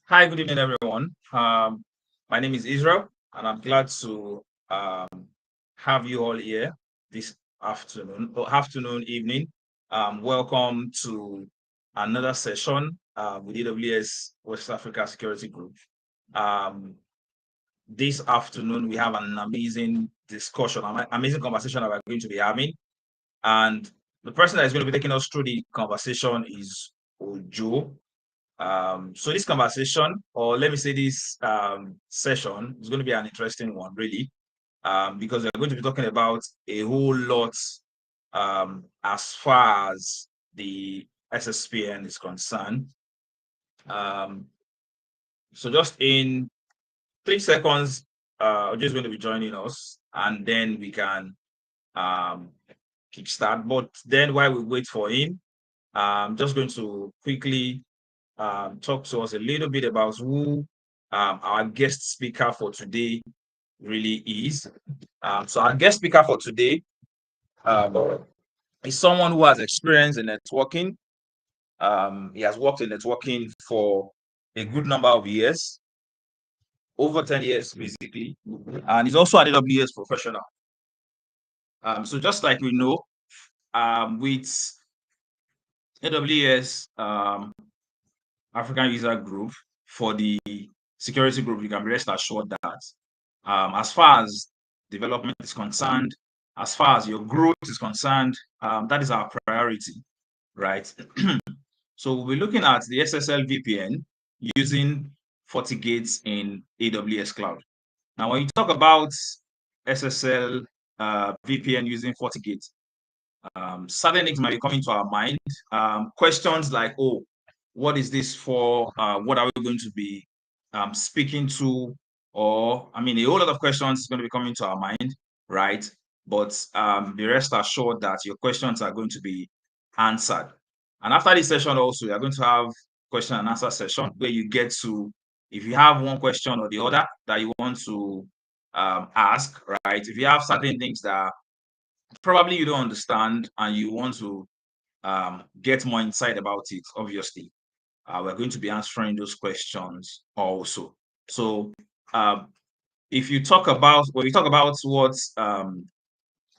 Hi, good evening, everyone. My name is Israel, and I'm glad to have you all here this afternoon, evening. Welcome to another session with AWS West Africa Security Group. This afternoon, we have an amazing discussion, an amazing conversation that we're going to be having. And the person that is going to be taking us through the conversation is Ojo. So this conversation, or let me say this session, is going to be an interesting one, really, because we're going to be talking about a whole lot as far as the SSPN is concerned. So just in 3 seconds, Ojo is going to be joining us, and then we can kickstart. But then while we wait for him, I'm just going to quickly talk to us a little bit about who our guest speaker for today really is. So our guest speaker for today is someone who has experience in networking. He has worked in networking for a good number of years, over 10 years basically, and he's also an AWS professional. So just like we know, with AWS African User Group for the security group, you can rest assured that as far as development is concerned, as far as your growth is concerned, that is our priority, right? So we'll be looking at the SSL VPN using FortiGate in AWS Cloud. Now, when you talk about SSL VPN using FortiGate, certain things might be coming to our mind. Questions like, oh, what is this for? What are we going to be speaking to? Or, I mean, a whole lot of questions is going to be coming to our mind, right? But be rest assured that your questions are going to be answered. And after this session also, we are going to have question and answer session where you get to, if you have one question or the other that you want to ask, right? If you have certain things that probably you don't understand and you want to get more insight about it, obviously, we're going to be answering those questions also. So if you talk about, when we talk about what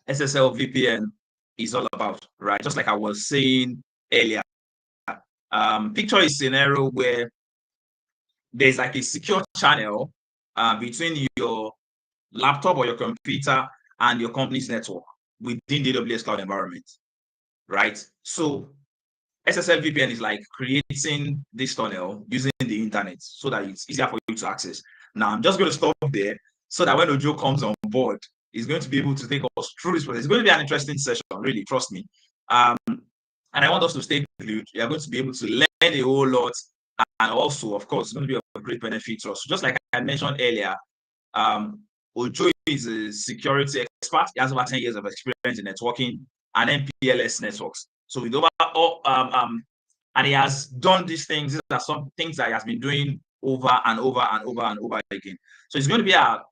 SSL VPN is all about, right? Just like I was saying earlier, picture a scenario where there's like a secure channel between your laptop or your computer and your company's network within the AWS cloud environment, right? So SSL VPN is like creating this tunnel using the internet so that it's easier for you to access. Now, I'm just going to stop there so that when Ojo comes on board, he's going to be able to take us through this process. It's going to be an interesting session, really, trust me. And I want us to stay glued. You're going to be able to learn a whole lot. And also, of course, it's going to be a great benefit to us. So just like I mentioned earlier, Ojo is a security expert. He has over 10 years of experience in networking and MPLS networks. So with over and he has done these things. These are some things that he has been doing over and over and over and over again. So he's going to be our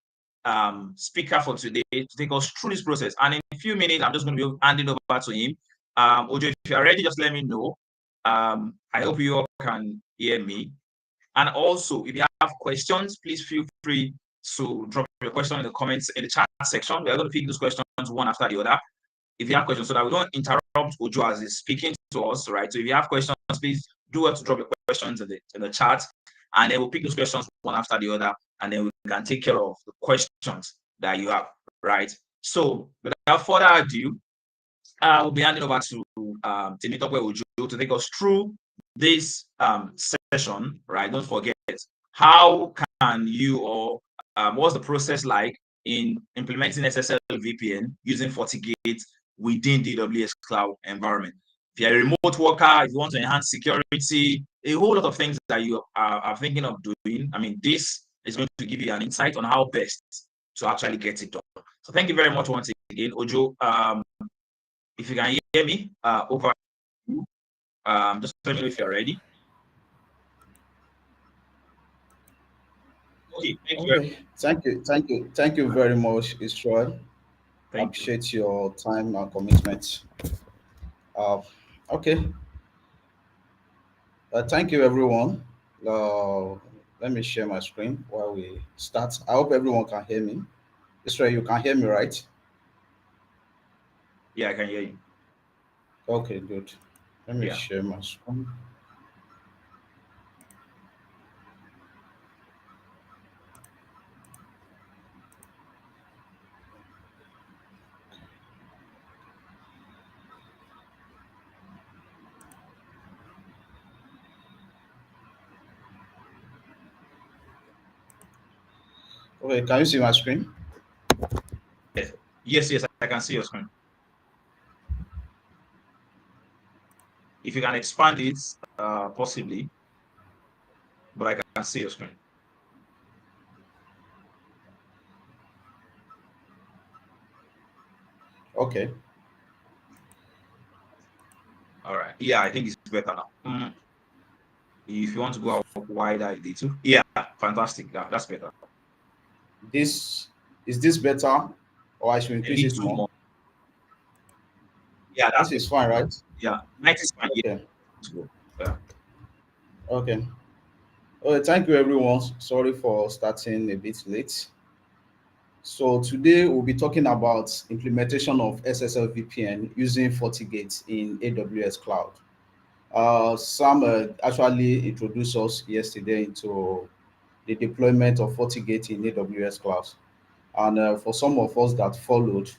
speaker for today to take us through this process. And in a few minutes, I'm just going to be handing over to him. Ojo, if you're ready, just let me know. I hope you all can hear me. And also, if you have questions, please feel free to drop your question in the comments in the chat section. We're going to pick those questions one after the other. If you have questions, so that we don't interrupt Ojo as he's speaking to us, right? So if you have questions, please do well to drop your questions in the chat, and then we'll pick those questions one after the other, and then we can take care of the questions that you have, right? So without further ado, we'll be handing over to Temitope Ojo to take us through this session, right? Don't forget, how can you, or what's the process like in implementing SSL VPN using FortiGate within the AWS cloud environment? If you're a remote worker, if you want to enhance security, a whole lot of things that you are thinking of doing. I mean, this is going to give you an insight on how best to actually get it done. So thank you very much once again, Ojo. If you can hear me, over. Just let me know if you're ready. Okay, thank you very much, Israel. Appreciate your time and commitment. Okay. Thank you, everyone. Uh, Let me share my screen while we start. I hope everyone can hear me. Israel, you can hear me, right? Yeah, I can hear you. Okay, good. Let me Yeah. share my screen. Okay, can you see my screen? Yes, yes, I can see your screen. If you can expand it, possibly, but I can see your screen. Okay. All right. Yeah, I think it's better now. If you want to go out wider a little, yeah, fantastic. Yeah, that's better. This is this better, or I should A increase it little more? more. Yeah, that's This better. is fine, right? Yeah, 90 is fine. Yeah, Okay. let's go. Yeah. Okay. Okay, thank you everyone. Sorry for starting a bit late. So today we'll be talking about implementation of SSL VPN using FortiGate in AWS Cloud. Sam actually introduced us yesterday into the deployment of FortiGate in AWS Cloud. And for some of us that followed,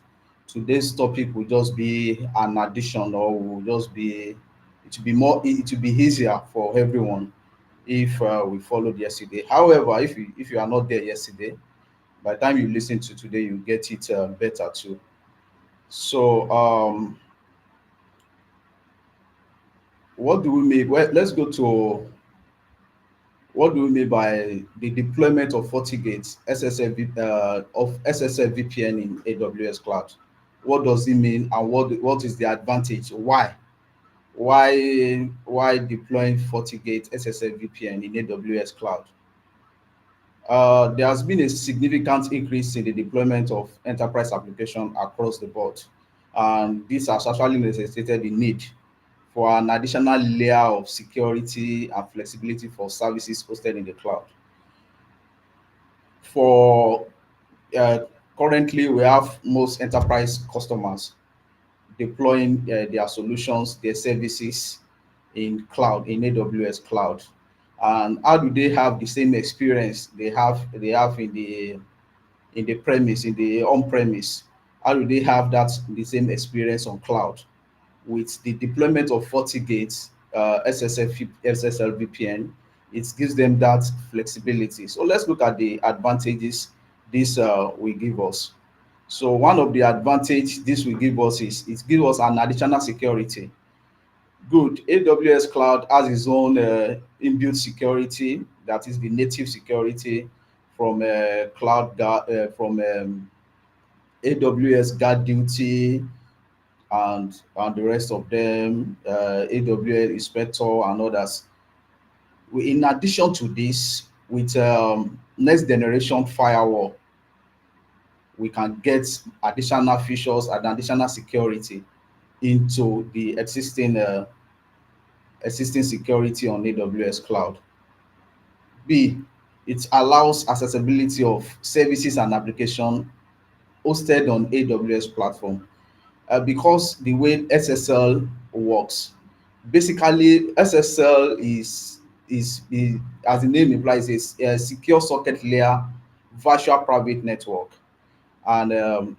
today's topic will just be an addition, or will just be it will be easier for everyone if we followed yesterday. However, if you are not there yesterday, by the time you listen to today, you get it better too. So what do we mean? Well, let's go to what do we mean by the deployment of FortiGate of SSL VPN in AWS Cloud? What does it mean, and what is the advantage? Why deploying FortiGate SSL VPN in AWS Cloud? There has been a significant increase in the deployment of enterprise application across the board, and this has actually necessitated the need for an additional layer of security and flexibility for services hosted in the cloud. For uh, Currently, we have most enterprise customers deploying their solutions, their services in cloud, in AWS cloud. And how do they have the same experience they have in the premise, in the on-premise? How do they have that the same experience on cloud? With the deployment of FortiGate, SSL VPN, it gives them that flexibility. So let's look at the advantages this will give us. So one of the advantage this will give us is it gives us an additional security. Good. AWS Cloud has its own inbuilt security, that is the native security from from AWS Guard Duty and the rest of them, AWS Inspector and others. In addition to this, with next generation firewall, we can get additional features and additional security into the existing security on AWS cloud. B, it allows accessibility of services and application hosted on AWS platform. Because the way SSL works, basically SSL is as the name implies, is a secure socket layer virtual private network, and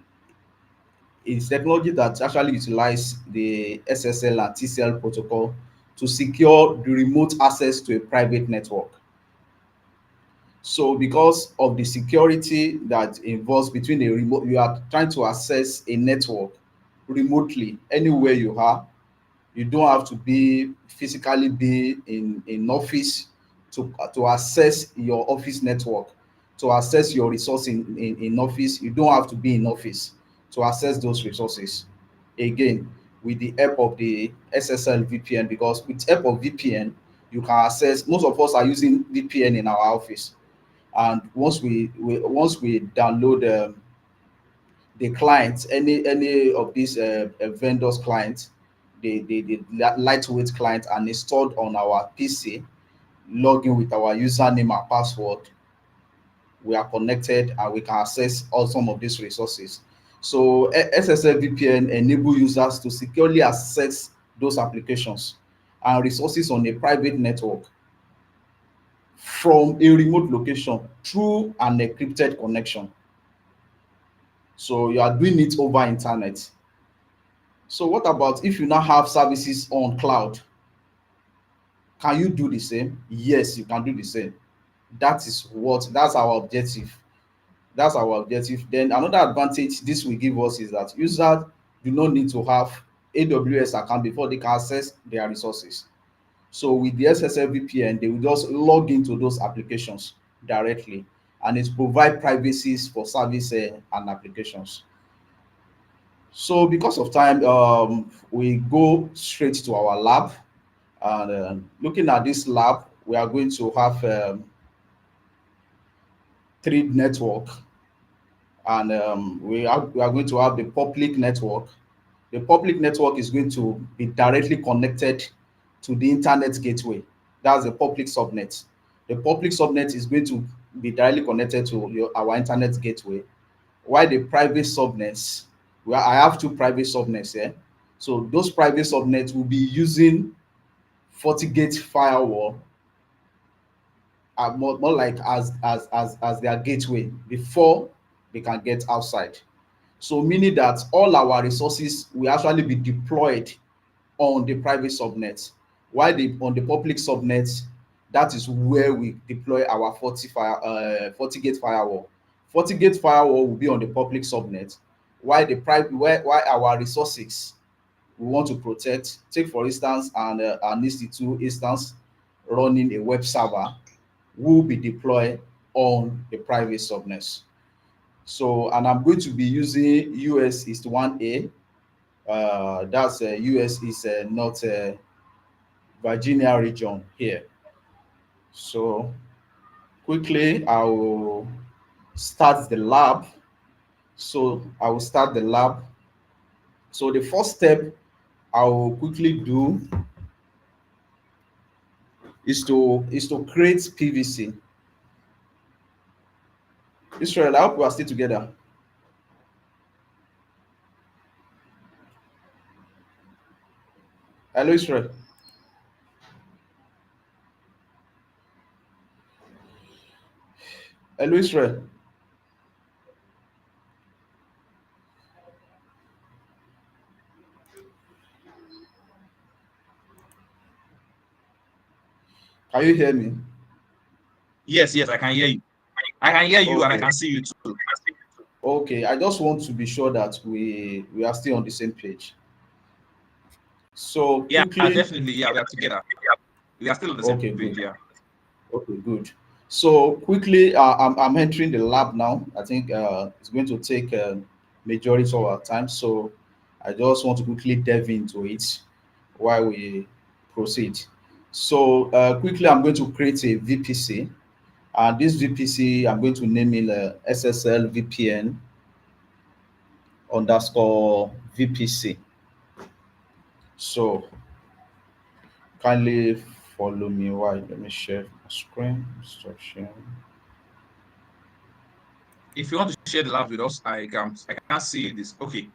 it's technology that actually utilize the SSL and TCL protocol to secure the remote access to a private network. So because of the security that involves between a remote, you are trying to access a network remotely anywhere you are. You don't have to be physically be in office to access your office network, to access your resource in office. You don't have to be in office to access those resources. Again, with the help of the SSL VPN, because with help of VPN, you can access. Most of us are using VPN in our office, and once we download the clients, any of these vendors clients, the lightweight client, and installed on our PC, log in with our username and password, we are connected and we can access all some of these resources. So SSL VPN enable users to securely access those applications and resources on a private network from a remote location through an encrypted connection. So you are doing it over internet. So what about if you now have services on cloud? Can you do the same? Yes, you can do the same. That's our objective. That's our objective. Then another advantage this will give us is that users do not need to have AWS account before they can access their resources. So with the SSL VPN, they will just log into those applications directly, and it provide privacies for service and applications. So because of time, we go straight to our lab. And looking at this lab, we are going to have three network, and we are going to have the public network. The public network is going to be directly connected to the internet gateway. That's the public subnet. The public subnet is going to be directly connected to our internet gateway. While the private subnets, well, I have two private subnets here. So those private subnets will be using FortiGate firewall, more like as their gateway before they can get outside. So meaning that all our resources will actually be deployed on the private subnet, while on the public subnet, that is where we deploy our FortiGate firewall. FortiGate firewall will be on the public subnet, while while our resources we want to protect, take for instance an EC2 instance running a web server, will be deployed on the private subnet. So, and I'm going to be using US is 1A. That's US is not Virginia region here. So quickly, I will start the lab. So I will start the lab. So the first step I will quickly do is to create PVC. Israel, I hope we are still together. Hello, Israel. Hello, Israel. Can you hear me? Yes, yes, I can hear you. I can hear you and I Okay. can see you too. Okay. I just want to be sure that we are still on the same page. So Yeah, quickly. definitely. Yeah, we are together. We are still on the same Okay, page. good. Yeah. Okay, good. So quickly, I'm entering the lab now. I think it's going to take majority of our time. So I just want to quickly delve into it while we proceed. So quickly, I'm going to create a VPC. And this VPC, I'm going to name it SSL VPN underscore VPC. So kindly follow me while let me share my screen. Stop sharing. If you want to share the lab with us, I can't see this. Okay.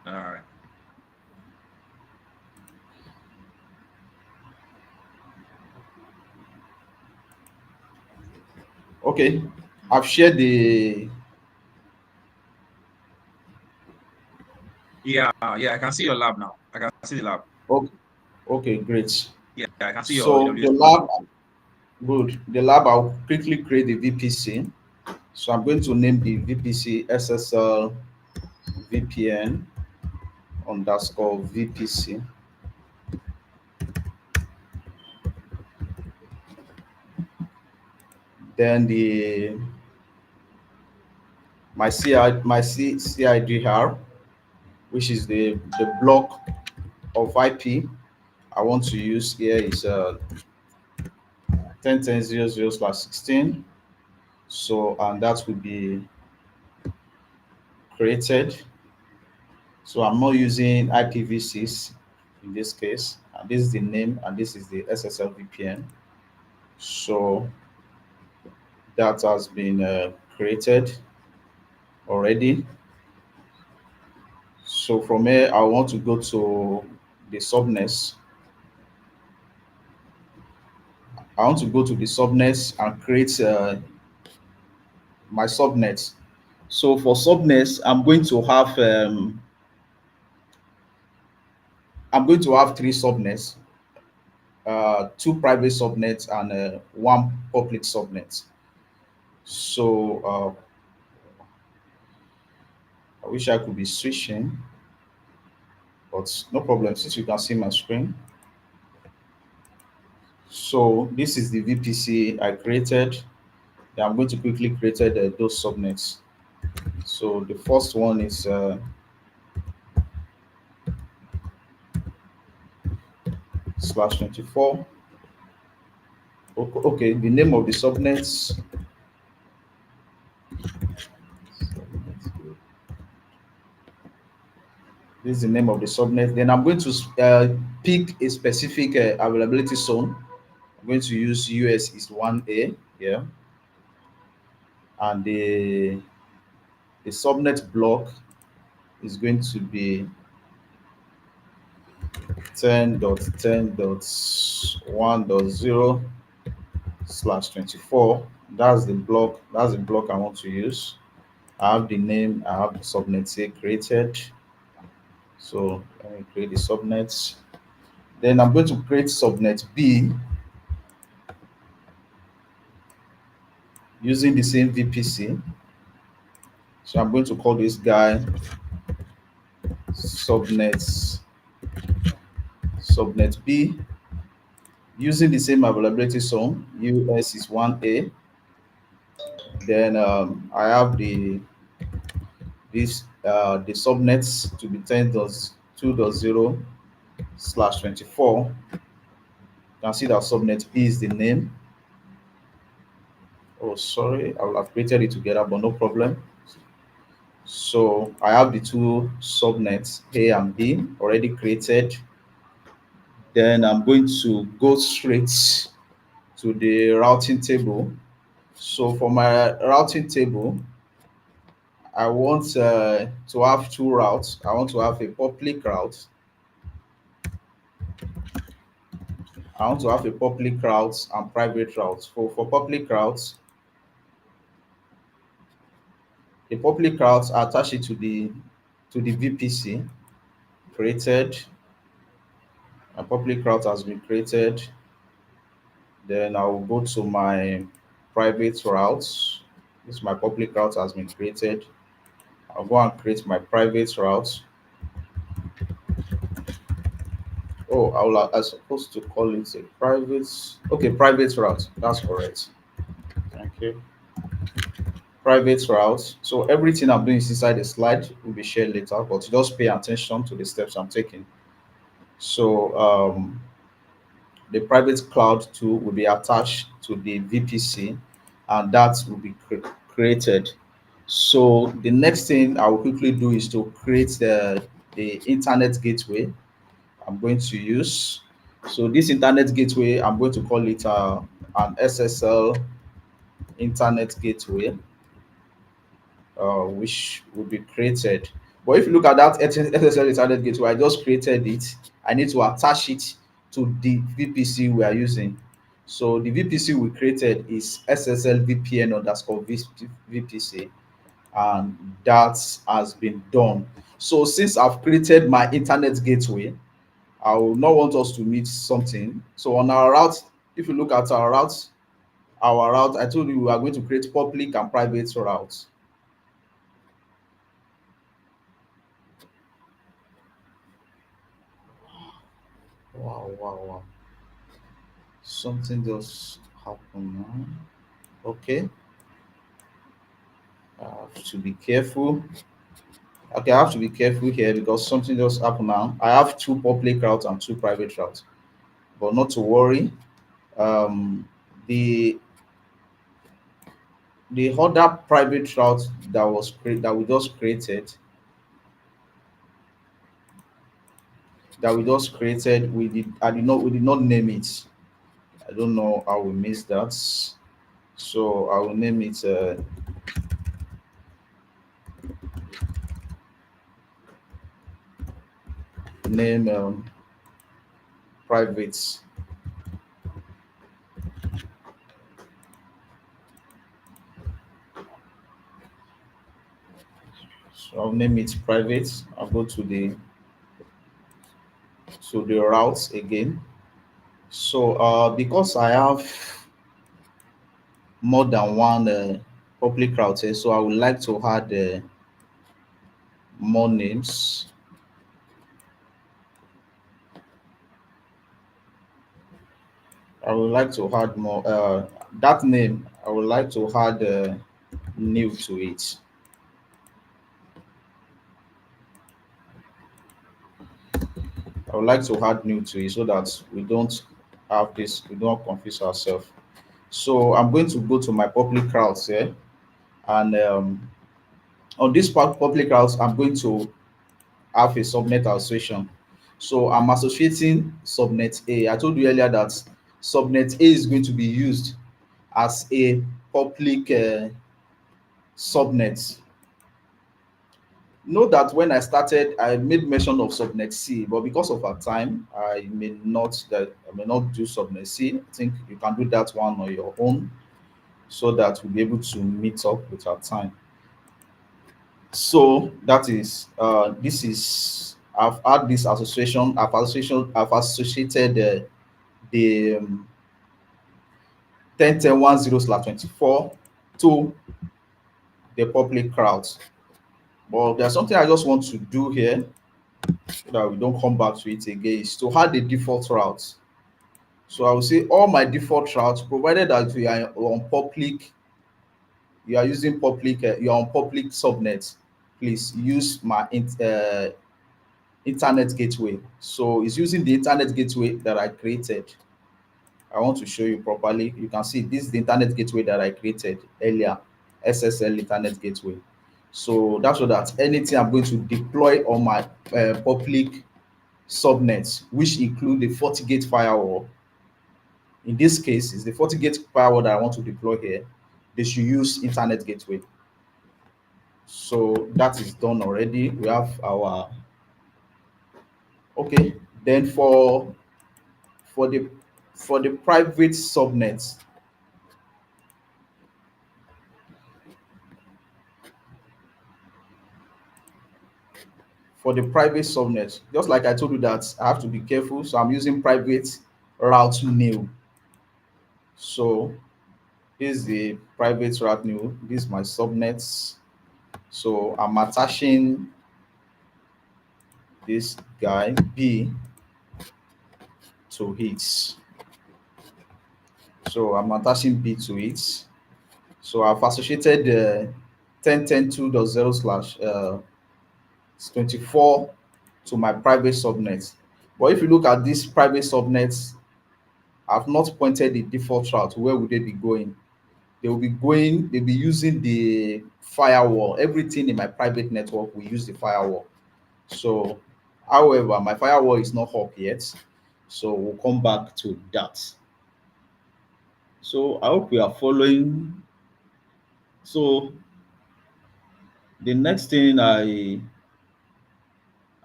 All right. Okay, I've shared the. Yeah, yeah, I can see your lab now. I can see the lab. Okay, okay, great. Yeah, I can see your So AWS the portal. lab, good. The lab, I'll quickly create the VPC. So I'm going to name the VPC SSL VPN underscore VPC. Then my CIDR, which is the block of IP I want to use here is 10.10.00/16. So and that will be created. So I'm not using IPv6 in this case. And this is the name and this is the SSL VPN. So that has been created already. So from here, I want to go to the subnets. I want to go to the subnets and create my subnets. So for subnets, I'm going to have three subnets, two private subnets and one public subnet. So I wish I could be switching, but no problem since you can see my screen. So this is the VPC I created. Then I'm going to quickly create those subnets. So the first one is /24. Okay, the name of the subnets. This is the name of the subnet. Then I'm going to pick a specific availability zone. I'm going to use US is 1A, yeah, and the subnet block is going to be 10.10.1.0/24. That's the block I want to use. I have the name, I have the subnet here created. So let me create the subnets. Then I'm going to create subnet B using the same VPC. So I'm going to call this guy subnet B using the same availability zone. US is 1A. Then I have the subnets to be 10.2.0/24. You can see that subnet B is the name. Oh, sorry, I will have created it together, but no problem. So I have the two subnets A and B already created. Then I'm going to go straight to the routing table. So for my routing table, I want to have two routes. I want to have a public route. I want to have a public route and private route. For public routes, the public routes are attached to the VPC created. A public route has been created. Then I will go to my private routes. This my public route has been created. I'll go and create my private route. Oh, I supposed to call it a private. Okay, private route. That's correct. Thank you. Private route. So everything I'm doing is inside the slide will be shared later, but just pay attention to the steps I'm taking. So the private cloud tool will be attached to the VPC, and that will be created. So the next thing I will quickly do is to create the internet gateway I'm going to use. So this internet gateway, I'm going to call it an SSL internet gateway, which will be created. But if you look at that SSL internet gateway, I just created it. I need to attach it to the VPC we are using. So the VPC we created is SSL VPN underscore VPC, and that has been done. So since I've created my internet gateway, I will not want us to miss something. So on our route, if you look at our route, I told you we are going to create public and private routes. Wow, wow, wow. Something just happened now. Okay. I have to be careful. Okay, I have to be careful here because something just happened now. I have two public routes and two private routes. But not to worry. Um, the the other private route that we just created, we did not name it. I don't know how we missed that. So I will name it name private. So I'll name it private. I'll go to the routes again. So because I have more than one public router, so I would like to add more names. I would like to add more that name. I would like to add new to it. I would like to add new to it so that we don't confuse ourselves. So I'm going to go to my public routes here, and on this public routes, I'm going to have a subnet association. So I'm associating subnet A. I told you earlier that subnet A is going to be used as a public subnet. Note that when I started, I made mention of subnet C, but because of our time, I may not do subnet C. I think you can do that one on your own so that we'll be able to meet up with our time. So that is this is I've had this association. I've associated the 10.10.10/24 to the public crowds. But there's something I just want to do here so that we don't come back to it again is to add the default route. So I will say all my default routes, provided that we are on public, you are using public, you are on public subnet, please use my internet gateway. So it's using the internet gateway that I created. I want to show you properly. You can see this is the internet gateway that I created earlier, SSL internet gateway. So that's so that anything I'm going to deploy on my public subnets, which include the FortiGate firewall. In this case, it's the FortiGate firewall that I want to deploy here. They should use internet gateway. So that is done already. We have our okay. Then for the for the private subnets, for the private subnet, just like I told you that I have to be careful. So I'm using private route new. So this is the private route new. This is my subnets. So I'm attaching this guy B to it. So I'm attaching B to it. So I've associated the 10.10.2.0 slash 24 to my private subnet. But if you look at these private subnets, I've not pointed the default route. Where would they be going? They'll be using the firewall. Everything in my private network will use the firewall. So, however, my firewall is not up yet. So we'll come back to that. So I hope we are following. So the next thing I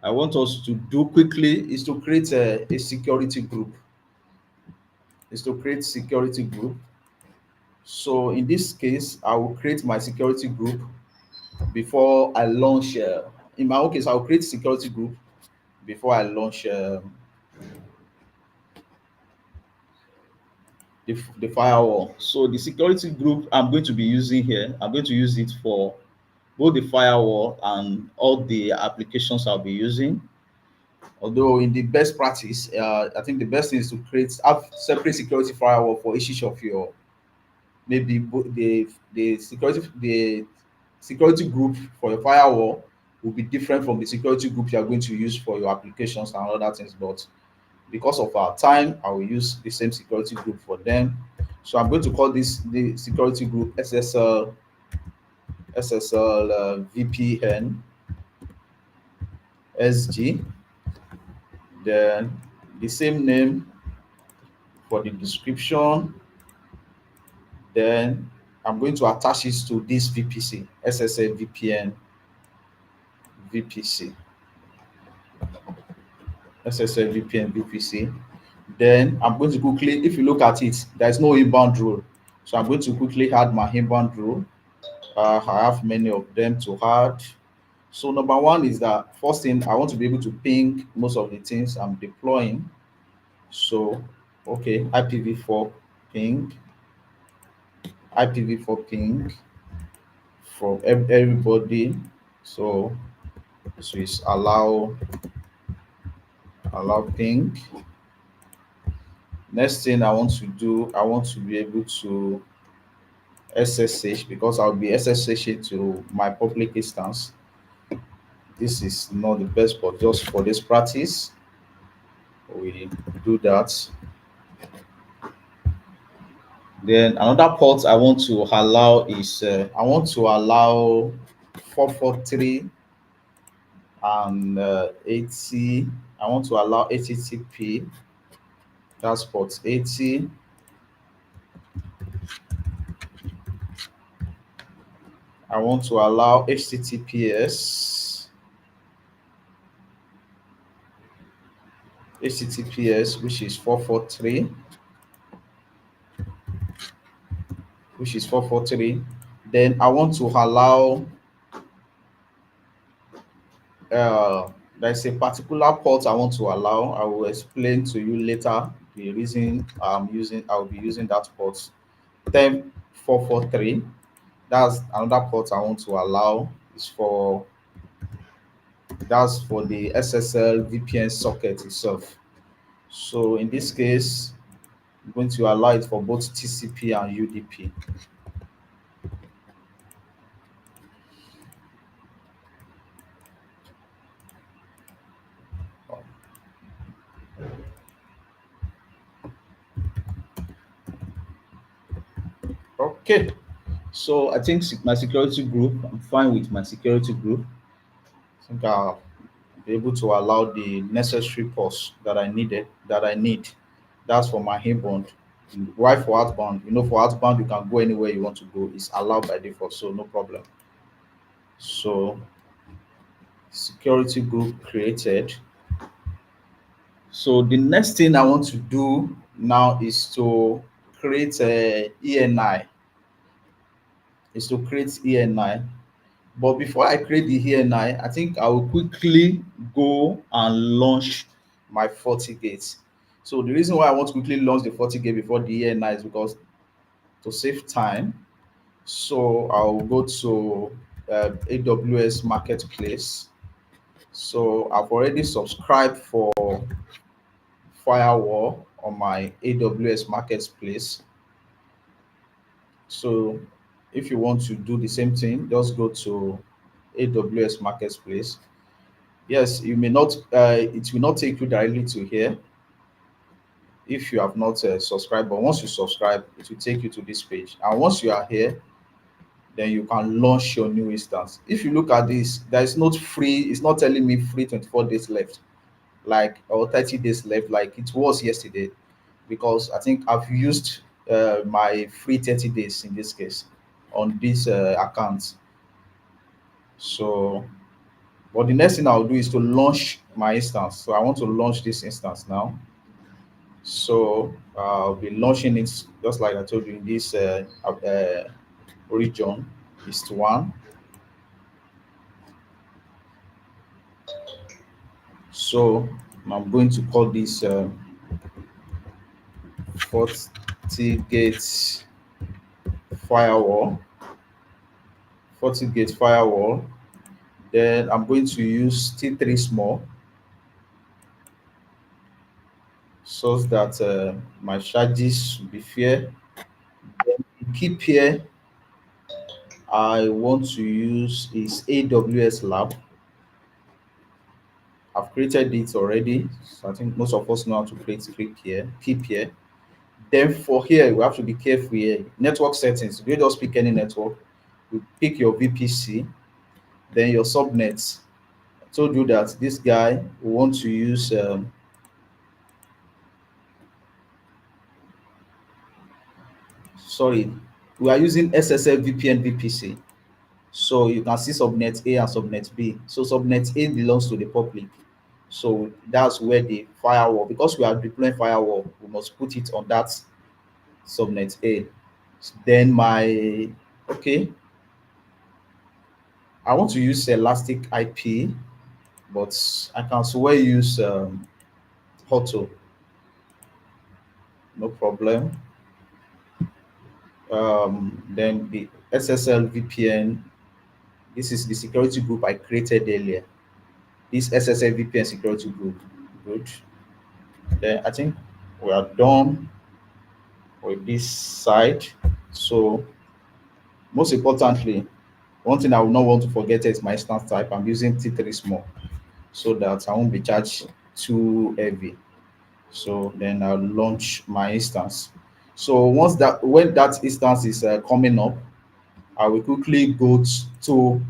want us to do quickly is to create a security group. Is to create security group. So in this case, I will create my security group before I launch. In my own case, I will create security group before I launch the firewall. So the security group I'm going to be using here, I'm going to use it for both the firewall and all the applications I'll be using. Although in the best practice, I think the best thing is to have separate security firewall for each of your maybe the security group for your firewall will be different from the security group you are going to use for your applications and other things. But because of our time, I will use the same security group for them. So I'm going to call this the security group SSL VPN SG. Then the same name for the description. Then I'm going to attach it to this VPC, SSL VPN VPC, SSL VPN VPC. Then I'm going to quickly, if you look at it, there's no inbound rule. So I'm going to quickly add my inbound rule. I have many of them to add. So number one is that first thing, I want to be able to ping most of the things I'm deploying. So, okay, IPv4 ping, IPv4 ping from everybody. So this is allow ping. Next thing I want to do, I want to be able to SSH, because I'll be SSH to my public instance. This is not the best, but just for this practice, we do that. Then another port I want to allow is I want to allow 443 and 80. I want to allow HTTP. That's port 80. I want to allow HTTPS, which is 443, Then I want to allow there's a particular port I want to allow. I will explain to you later the reason I'll be using that port. Then 443. That's another port I want to allow. That's for the SSL VPN socket itself. So in this case, I'm going to allow it for both TCP and UDP. Okay, so I think my security group, I'm fine with my security group. I think I'll be able to allow the necessary ports that I need. That's for my inbound. Why for outbound? For outbound, you can go anywhere you want to go. It's allowed by default, so no problem. So security group created. So the next thing I want to do now is to create a ENI. Is to create ENI. But before I create the ENI, I think I will quickly go and launch my FortiGate. So the reason why I want to quickly launch the FortiGate before the ENI is because to save time. So I'll go to AWS Marketplace. So I've already subscribed for firewall on my AWS Marketplace. So if you want to do the same thing, just go to AWS Marketplace. Yes, you may not, it will not take you directly to here if you have not subscribed, but once you subscribe, it will take you to this page. And once you are here, then you can launch your new instance. If you look at this, there is not free, it's not telling me free 24 days left, like, or 30 days left, like it was yesterday, because I think I've used my free 30 days in this case on this account. So, but the next thing I'll do is to launch my instance. So I want to launch this instance now. So I'll be launching it just like I told you in this region is one. So I'm going to call this FortiGate firewall. FortiGate firewall. Then I'm going to use T3 small so that my charges will be fair. Then keep here. I want to use is AWS Lab. I've created it already. So I think most of us know how to create keep here. Then for here, we have to be careful here. Network settings. You just pick any network. You pick your VPC, then your subnets. I told you that this guy will want to use sorry, we are using SSL VPN VPC. So you can see subnet A and subnet B. So subnet A belongs to the public. So that's where the firewall, because we are deploying firewall, we must put it on that subnet A. Then my, okay, I want to use Elastic IP, but I can as well use Hoto, no problem. Then the SSL VPN, this is the security group I created earlier. This SSL VPN security group, good. Then I think we are done with this side. So most importantly, one thing I will not want to forget is my instance type. I'm using T3 small so that I won't be charged too heavy. So then I'll launch my instance. So once that, when that instance is coming up, I will quickly go to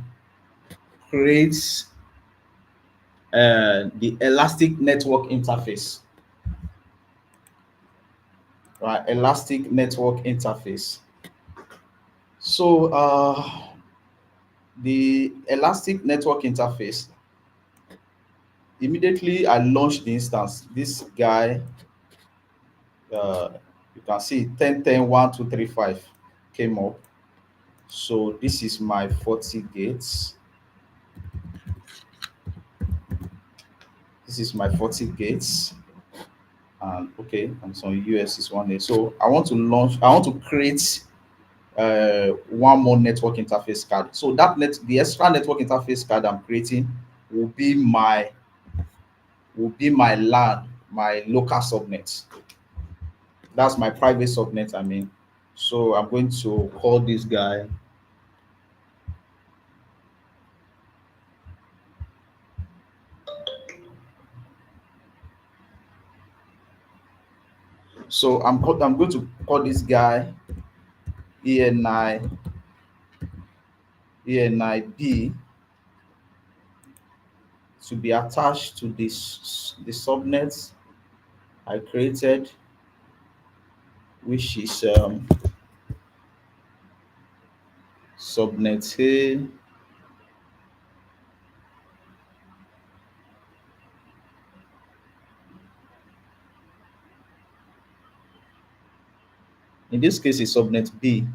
create the Elastic Network Interface. Right, Elastic Network Interface. So the Elastic Network Interface, immediately I launched the instance. This guy, uh, you can see 10.10.1.2.3.5 came up. So this is my FortiGate. This is my FortiGate. And okay, and so US is one day. So I want to launch, I want to create one more network interface card. So that the extra network interface card I'm creating will be my LAN, my local subnet. That's my private subnet, I mean. So I'm going to call this guy I'm going to call this guy ENI ENIB to be attached to this the subnet I created, which is subnet A. In this case, it's subnet B.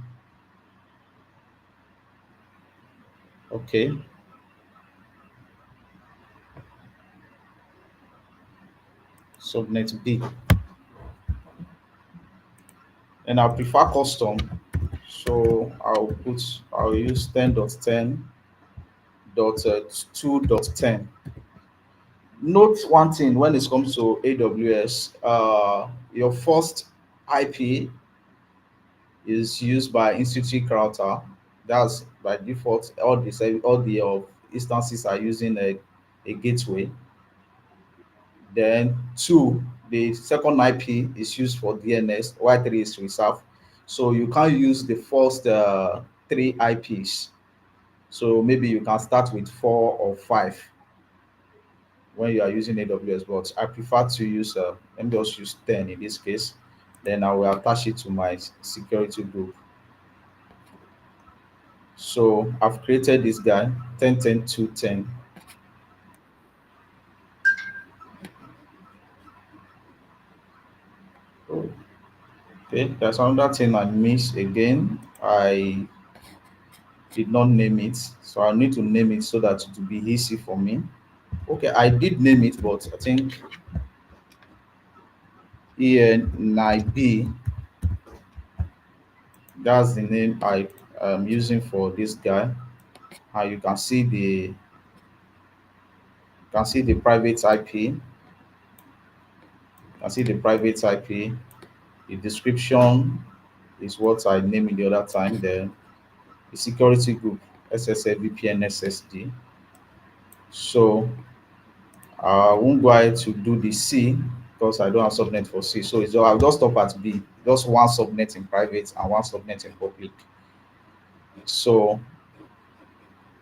Okay. Subnet B. And I prefer custom. So I'll use 10.10.2.10. Note one thing when it comes to AWS, your first IP is used by institute router. That's by default. All the instances are using a gateway. Then two, the second IP is used for DNS, while three is reserved. So you can't use the first three IPs. So maybe you can start with four or five when you are using AWS, but I prefer to use, let me just use 10 in this case. Then I will attach it to my security group. So I've created this guy, 10.10.2.10. Okay, there's another thing I missed again. I did not name it, so I need to name it so that it will be easy for me. Okay, I did name it, but I think ENIB, that's the name I am using for this guy. And you can see the private IP. You can see the private IP. The description is what I named the other time. Then the security group SSL VPN SSD. So I won't go ahead to do the C because I don't have subnet for C. So I'll just stop at B. Just one subnet in private and one subnet in public. So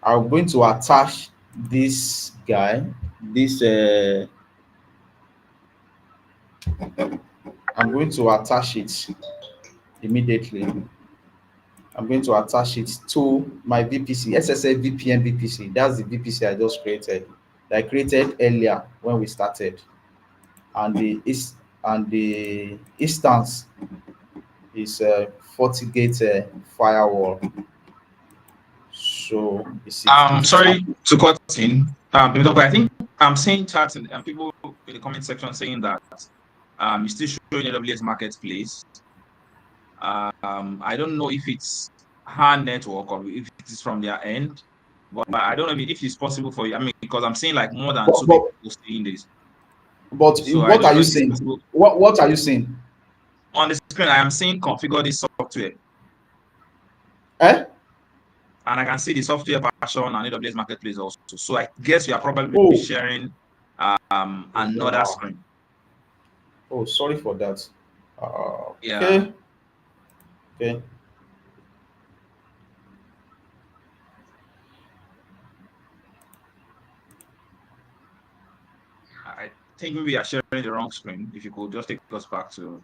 I'm going to attach this guy. This I'm going to attach it immediately. I'm going to attach it to my VPC, SSL VPN VPC. That's the VPC I just created. That I created earlier when we started. And the instance is a FortiGate firewall. So this is the Sorry to cut in. But I think I'm seeing chats and people in the comment section saying that you still showing AWS Marketplace. I don't know if it's hand network or if it is from their end, but I don't know if it's possible for you. I mean, because I'm seeing like more than but, two but, people saying this, but so I what don't are know you if it's saying? possible. What are you saying? On the screen, I am seeing configure this software, Eh? and I can see the software version on AWS Marketplace also. So I guess we are probably Oh, sharing another wow. screen. Oh, sorry for that. Yeah, Okay. Okay. I think we are sharing the wrong screen. If you could just take us back to.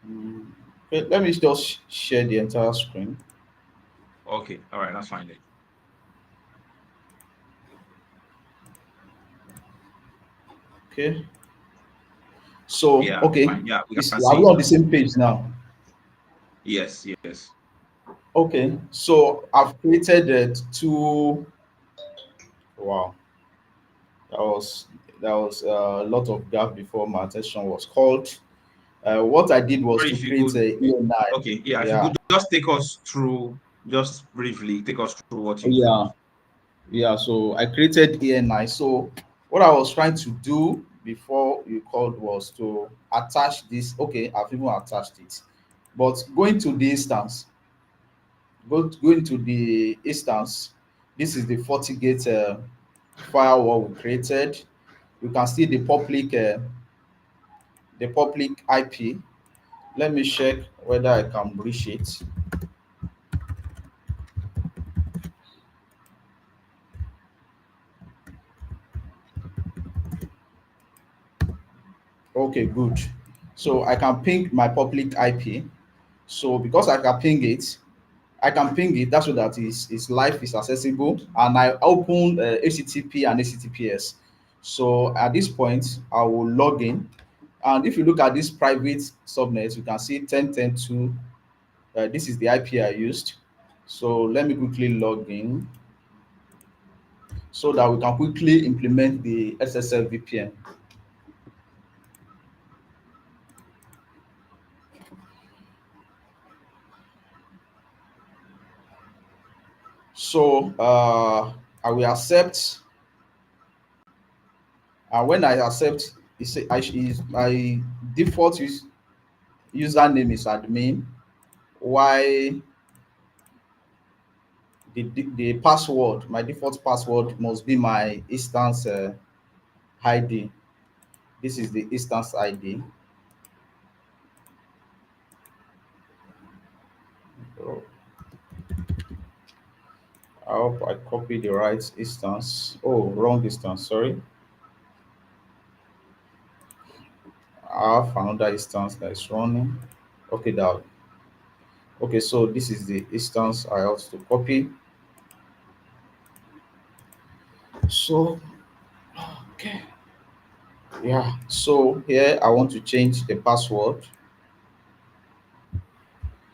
Mm, okay. Let me just share the entire screen. Okay, all right, that's fine then. Okay. So, Yeah, okay. fine. Yeah, we Is can are see we it on the now. same page now? Yes, yes. Okay. So I've created two. Wow. That was a lot of gap before my attention was called. What I did was Or to if you create could, a ENI. okay, yeah, if you Yeah. could just take us through, just briefly, take us through what you did. Yeah. Yeah, so I created ENI. So what I was trying to do before you called was to attach this. Okay, I've even attached it. But going to the instance, going to the instance, this is the FortiGate firewall we created. You can see the public IP. Let me check whether I can reach it. Okay, good. So I can ping my public IP. So because I can ping it. That's so that is live, is accessible, and I open HTTP and HTTPS. So at this point, I will log in, and if you look at this private subnet, you can see 10.10.2. This is the IP I used. So let me quickly log in so that we can quickly implement the SSL VPN. So I will accept, and when I accept, my default username is admin. Why the password, my default password must be my instance ID. This is the instance ID. So I hope I copy the right instance. Oh, wrong instance, sorry. I have another instance that is running. Okay, that okay, so this is the instance I have to copy. So okay, yeah, so here I want to change the password.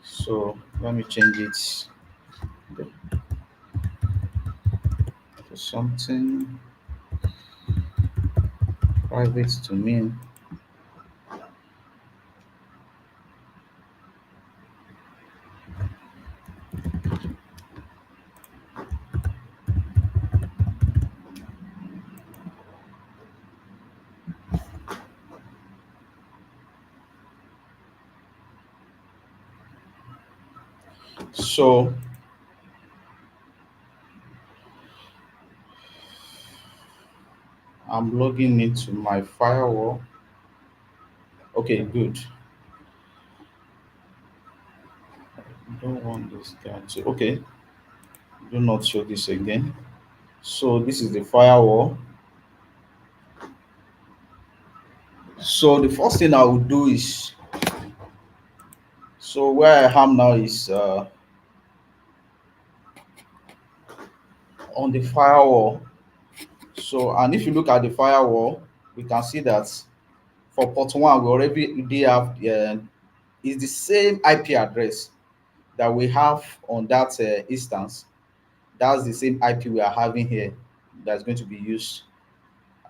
So let me change it to something private to me. So I'm logging into my firewall. Okay, good. I don't want this guy to. Okay, do not show this again. So this is the firewall. So the first thing I would do is, so where I am now is on the firewall. So, and if you look at the firewall, we can see that for port one, we already have is the same IP address that we have on that instance. That's the same IP we are having here that's going to be used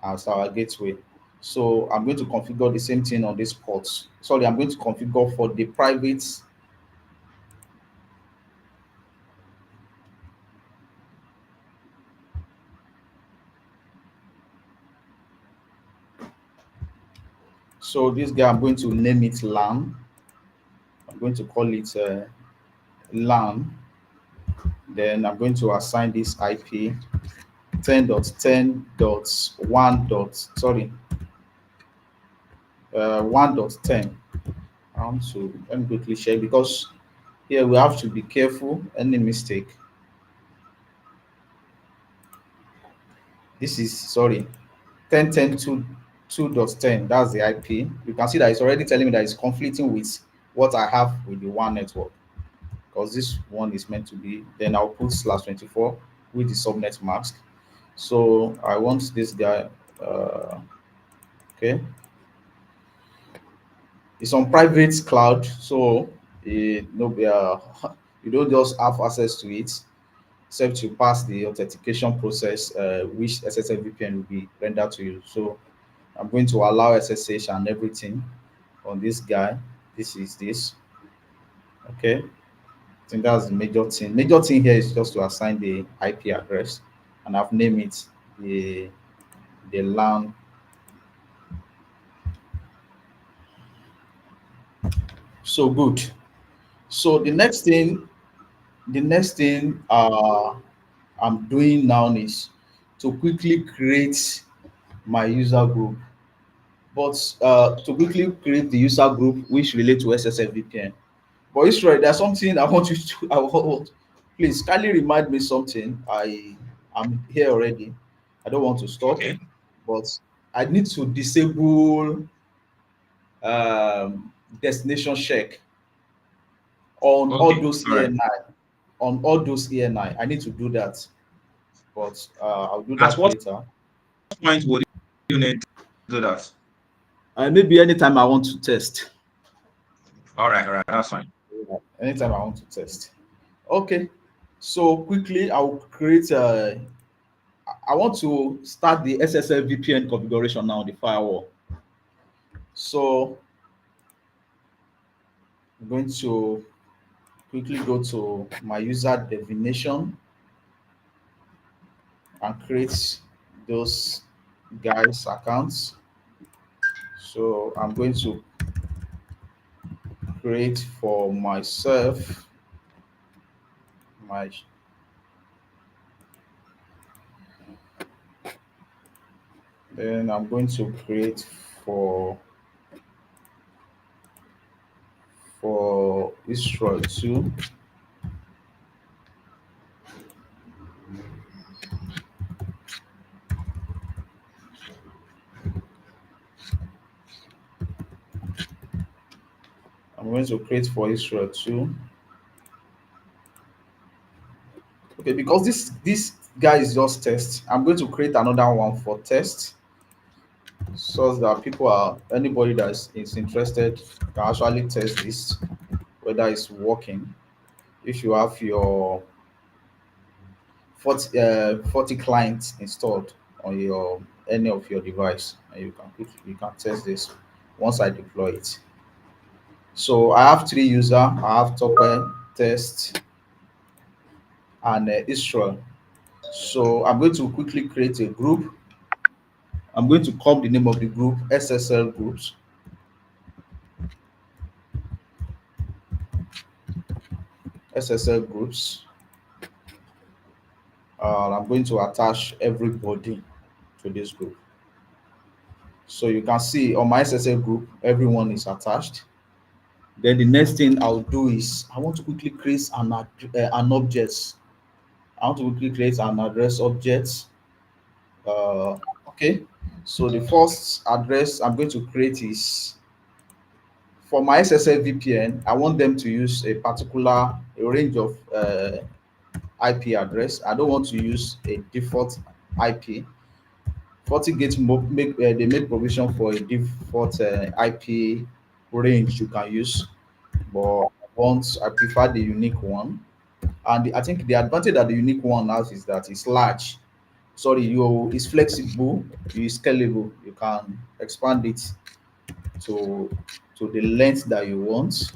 as our gateway. So I'm going to configure the same thing on this port. Sorry, I'm going to configure for the private. So this guy, I'm going to name it LAN. I'm going to call it LAN. Then I'm going to assign this IP 10.10.1. Sorry, 1.10. I want to let me quickly share because here we have to be careful. Any mistake. This is sorry, 10.10.2.10. That's the IP. You can see that it's already telling me that it's conflicting with what I have with the one network because this one is meant to be. Then I'll put /24 with the subnet mask. So I want this guy. Okay, it's on private cloud, so no, you don't just have access to it except you pass the authentication process, which SSL VPN will be rendered to you. So I'm going to allow SSH and everything on this guy. This is this. Okay. I think that's the major thing. Major thing here is just to assign the IP address, and I've named it the LAN. So good. So the next thing I'm doing now is to quickly create my user group. But to quickly create the user group which relate to SSL VPN. But Israel, there's something I want you to. Please kindly remind me something. I'm here already. I don't want to stop, Okay. but I need to disable um, destination check on all Okay. those All right. ENI. On all those ENI, I need to do that, but I'll do At that what later. point would you need to do that? Maybe anytime I want to test. All right. All right. That's fine. Anytime I want to test. Okay. So quickly, I'll create a. I want to start the SSL VPN configuration now on the firewall. So I'm going to quickly go to my user definition and create those guys accounts. So I'm going to create for myself my then I'm going to create for Israel too. I'm going to create for Israel too. Okay, because this guy is just test. I'm going to create another one for test so that people are anybody is interested can actually test this whether it's working. If you have your 40 clients installed on your any of your device, and you can test this once I deploy it. So I have three user. I have Topper, Test, and Israel. So I'm going to quickly create a group. I'm going to call the name of the group SSL groups. SSL groups. I'm going to attach everybody to this group. So you can see on my SSL group, everyone is attached. Then the next thing I'll do is I want to quickly create an object. I want to quickly create an address object. Okay. So the first address I'm going to create is for my SSL VPN. I want them to use a range of IP address. I don't want to use a default IP. FortiGate they make provision for a default IP range you can use, but once I prefer the unique one. And I think the advantage that the unique one has is that it's large. Sorry, it's flexible, it's scalable. You can expand it to the length that you want.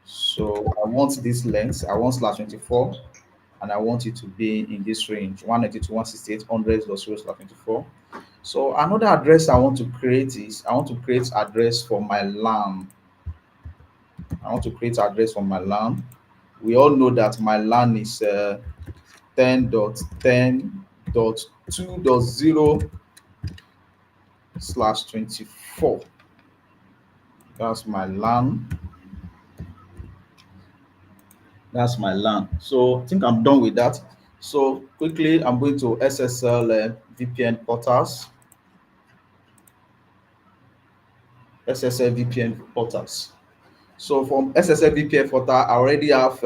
So I want this length. I want /24, and I want it to be in this range 192 168 So another address I want to create is I want to create address for my LAN. I want to create address for my LAN. We all know that my LAN is 10.10.2.0/24. That's my LAN. That's my LAN. So I think I'm done with that. So quickly, I'm going to SSL VPN portals. SSL VPN portals. So from SSL VPN portal, I already have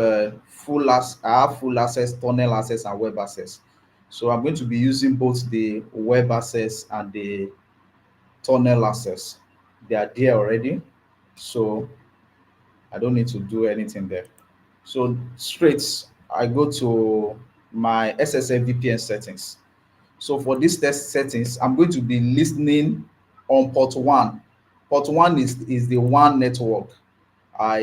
full access, tunnel access, and web access. So I'm going to be using both the web access and the tunnel access. They are there already, so I don't need to do anything there. So straight, I go to my SSL VPN settings. So for this test settings, I'm going to be listening on port 1. Port 1 is the WAN network. I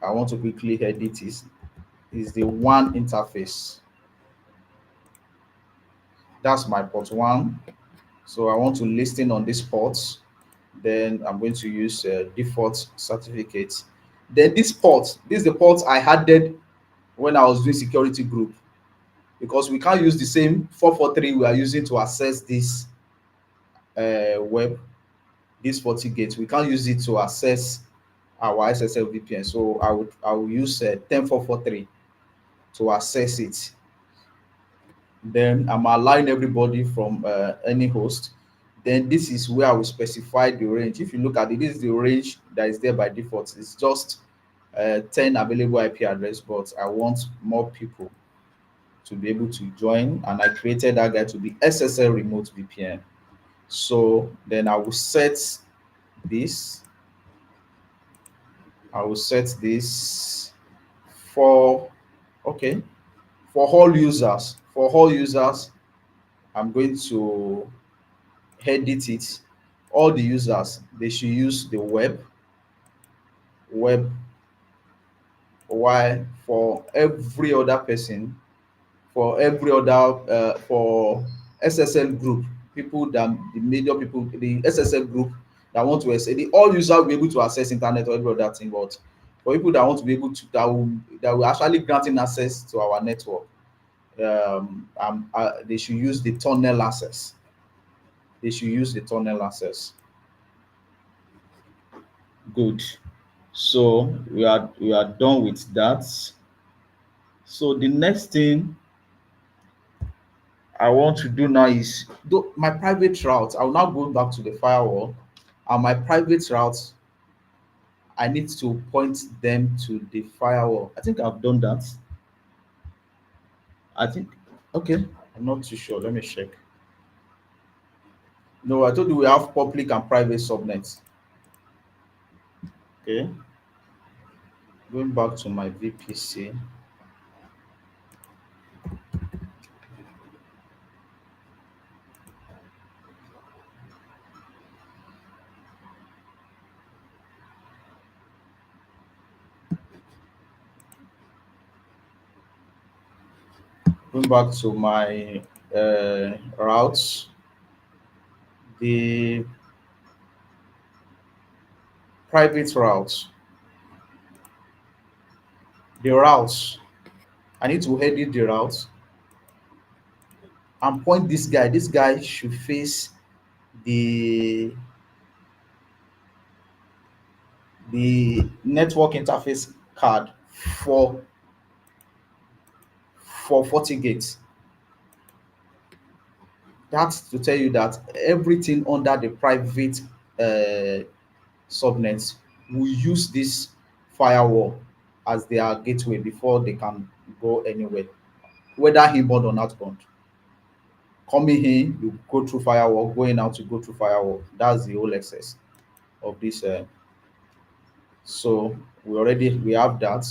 want to quickly edit this. Is the WAN interface. That's my port 1. So I want to listen on this port. Then I'm going to use default certificates. Then this is the port I added when I was doing security group, because we can't use the same 443 we are using to access this web, this FortiGate. We can't use it to access our SSL VPN. So I will use 10443 to access it. Then I'm allowing everybody from any host. Then this is where I will specify the range. If you look at it, this is the range that is there by default. It's just 10 available IP address, but I want more people to be able to join, and I created that guy to be SSL remote VPN. So then I will set this. I will set this for okay for all users. For all users, I'm going to edit it. All the users, they should use the web, while for every other person, for SSL group, people that the major people, the SSL group that want to say the all users will be able to access internet or every other thing, but for people that want to be able to that will actually granting access to our network, they should use the tunnel access. They should use the tunnel access. Good. So we are done with that. So the next thing I want to do now is my private route. I will now go back to the firewall, and my private routes, I need to point them to the firewall. I think I've done that. I think okay. I'm not too sure. Let me check. No, I told you we have public and private subnets. Okay. Going back to my VPC. Going back to my routes, the private routes, the routes. I need to edit the routes and point this guy. This guy should face the network interface card for FortiGate. That's to tell you that everything under the private uh, subnets will use this firewall as their gateway before they can go anywhere, whether inbound or outbound. Coming in, you go through firewall. Going out, you go through firewall. That's the whole excess of this. So we have that.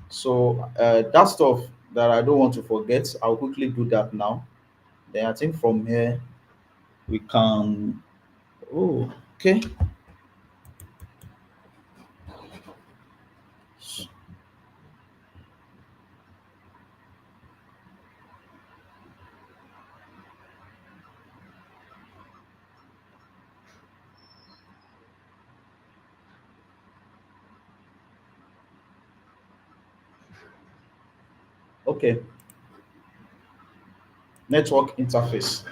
So that stuff that I don't want to forget, I'll quickly do that now. Then I think from here we can. Oh, okay. Okay, network interface.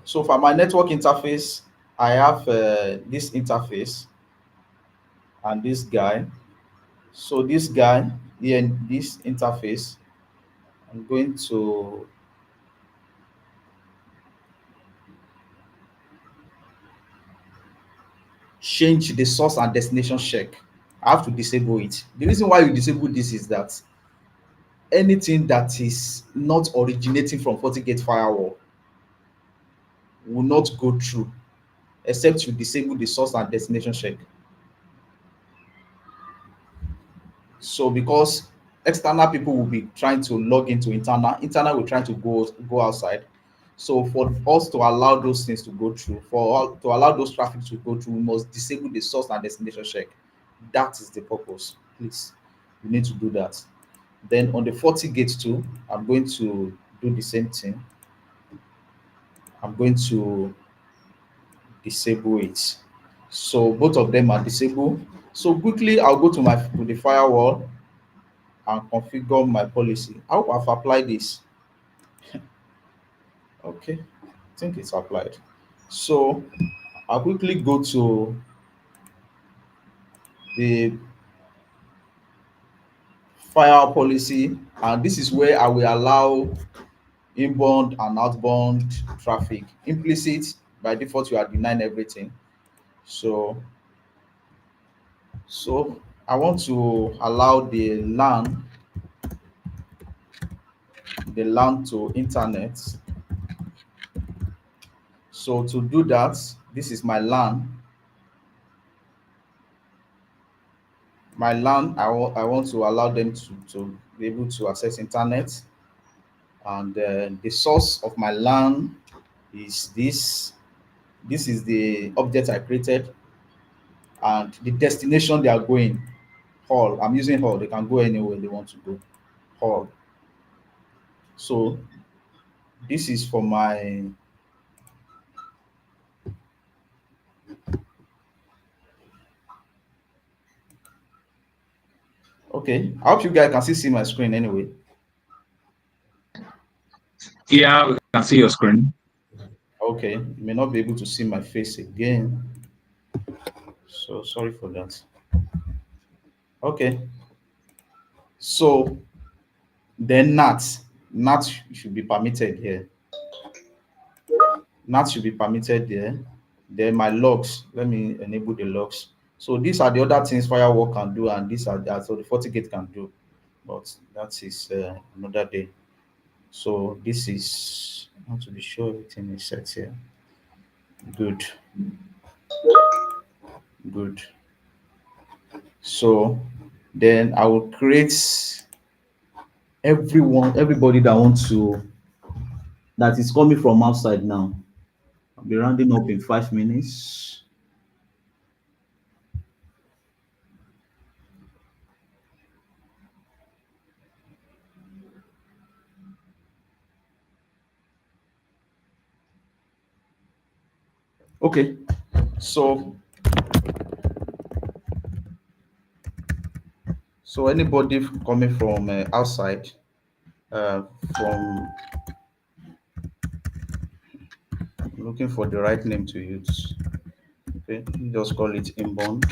So for my network interface, I have this interface and this guy. So this guy here in this interface, I'm going to change the source and destination check. I have to disable it. The reason why you disable this is that anything that is not originating from FortiGate firewall will not go through except you disable the source and destination check. So because external people will be trying to log into internal will try to go outside. So for us to allow those things to go through, to allow those traffic to go through, we must disable the source and destination check. That is the purpose. Please, you need to do that. Then on the FortiGate too, I'm going to do the same thing. I'm going to disable it. So both of them are disabled. So quickly, I'll go to the firewall and configure my policy. I hope I've applied this. Okay, I think it's applied. So I'll quickly go to the firewall policy, and this is where I will allow inbound and outbound traffic. Implicit, by default, you are denying everything. So I want to allow the LAN to internet. So to do that, this is my LAN. My LAN, I want to allow them to be able to access internet. And the source of my LAN is this. This is the object I created. And the destination they are going, hall. I'm using hall. They can go anywhere they want to go. Hall. So this is for my okay. I hope you guys can still see my screen anyway. Yeah, we can see your screen. Okay, you may not be able to see my face again. So sorry for that. Okay. So then NAT should be permitted here. NAT should be permitted there. Then my logs, let me enable the logs. So these are the other things firewall can do, and these are so the FortiGate can do, but that is another day. So this is, I want to be sure everything is set here. Good. Good. So then I will create everybody that is coming from outside now. I'll be rounding up in 5 minutes. Okay, so anybody coming from outside, from looking for the right name to use. Okay, just call it inbound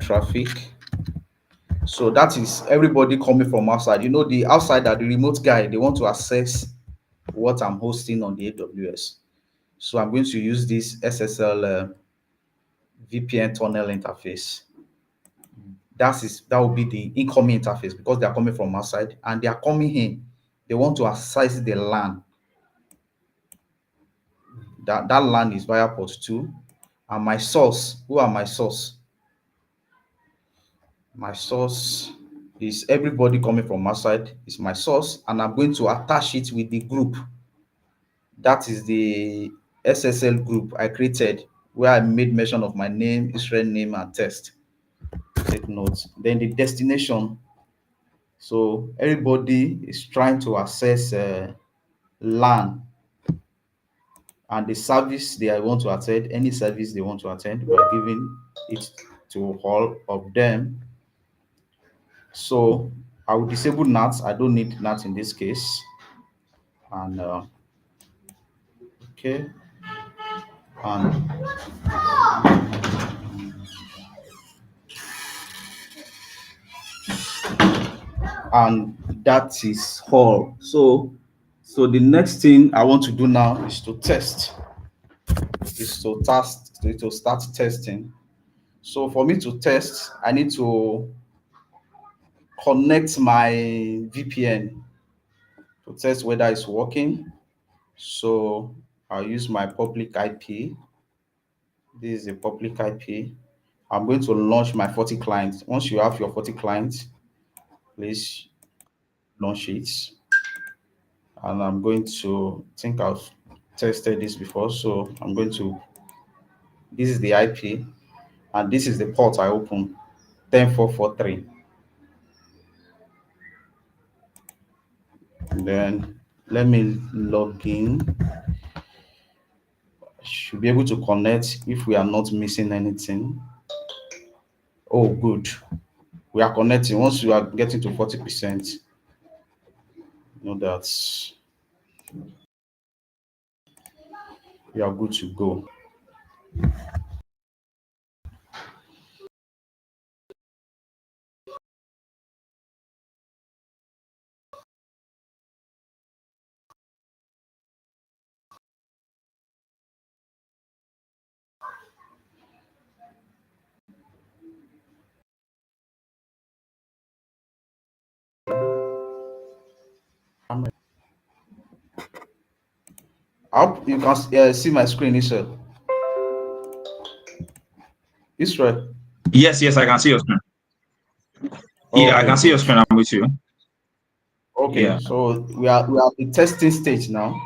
traffic. So that is everybody coming from outside. You know, the outsider, the remote guy, they want to access what I'm hosting on the AWS. So I'm going to use this SSL VPN tunnel interface. That will be the incoming interface because they are coming from outside and they are coming in. They want to access the LAN. That LAN is via port 2. And my source, who are my source? My source is everybody coming from outside is my source, and I'm going to attach it with the group. That is the SSL group I created where I made mention of my name, Israel name, and test. Take notes. Then the destination. So everybody is trying to access LAN and the service they want to attend, any service they want to attend, we're giving it to all of them. So I will disable NAT. I don't need NAT in this case. And okay, and that is all. So the next thing I want to do now is to start testing. So for me to test, I need to connect my VPN to test whether it's working. So I'll use my public IP. This is a public IP. I'm going to launch my 40 clients. Once you have your 40 clients, please launch it. And I'm going to think I've tested this before. So I'm going to, this is the IP, and this is the port I open, 10443. And then let me log in. Should be able to connect if we are not missing anything. Oh, good. We are connecting. Once you are getting to 40%, you know that you are good to go. I hope you can see my screen, Israel. Israel. Yes, I can see your screen. Yeah, I Okay, can see your good. screen. I'm with you. Okay, Yeah. so we are at the testing stage now.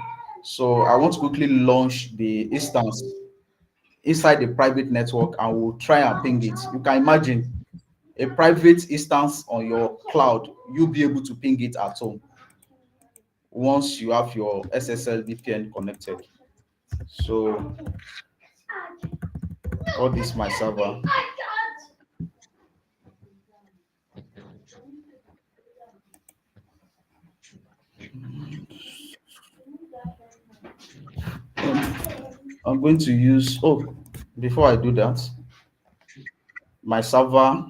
So I want to quickly launch the instance inside the private network and we'll try and ping it. You can imagine a private instance on your cloud, you'll be able to ping it at home once you have your SSL VPN connected. So all this my server. I'm going to use, oh, before I do that, my server,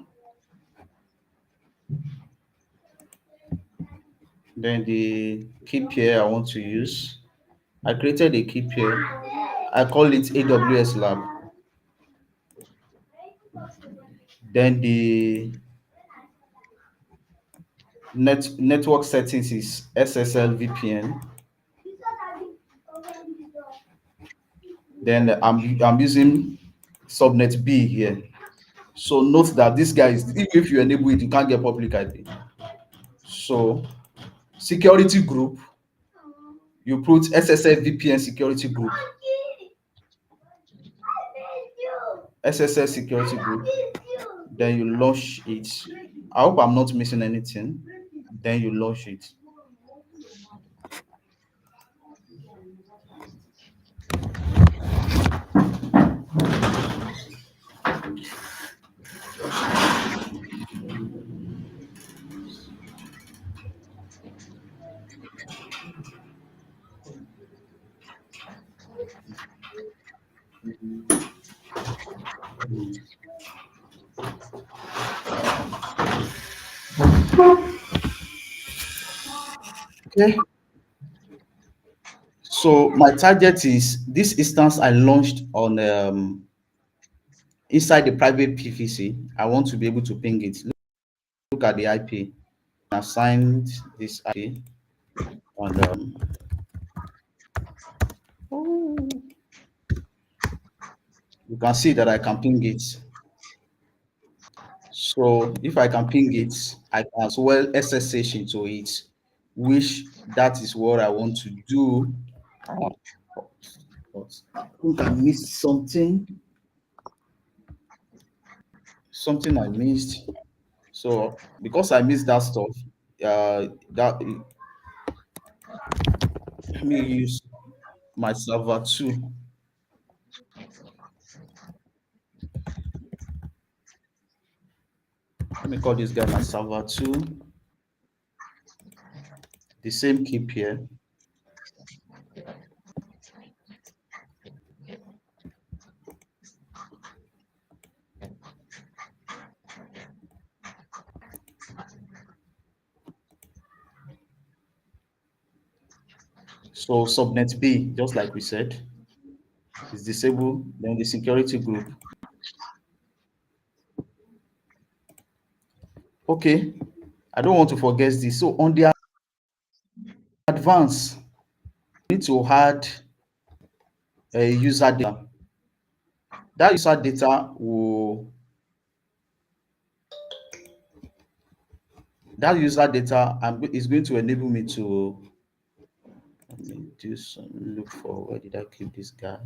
then the key pair I want to use. I created a key pair. I call it AWS Lab. Then the network settings is SSL VPN. Then I'm using subnet B here. So note that this guy is, even if you enable it, you can't get public IP. So security group, you put SSL VPN security group, SSL security group, then you launch it. I hope I'm not missing anything. Then you launch it. Okay. So my target is this instance I launched on inside the private PVC. I want to be able to ping it. Look at the IP. I assigned this IP, and you can see that I can ping it. So if I can ping it, I can as well SSH into it, which that is what I want to do. But I think I missed something. Something I missed. So because I missed that stuff, that let me use my server 2. Let me call this guy my server 2. The same keep here. So subnet B, just like we said, is disabled. Then the security group. Okay, I don't want to forget this. So on the advance, we need to add a user data. That user data will is going to enable me to let me do some look for where did I keep this guy?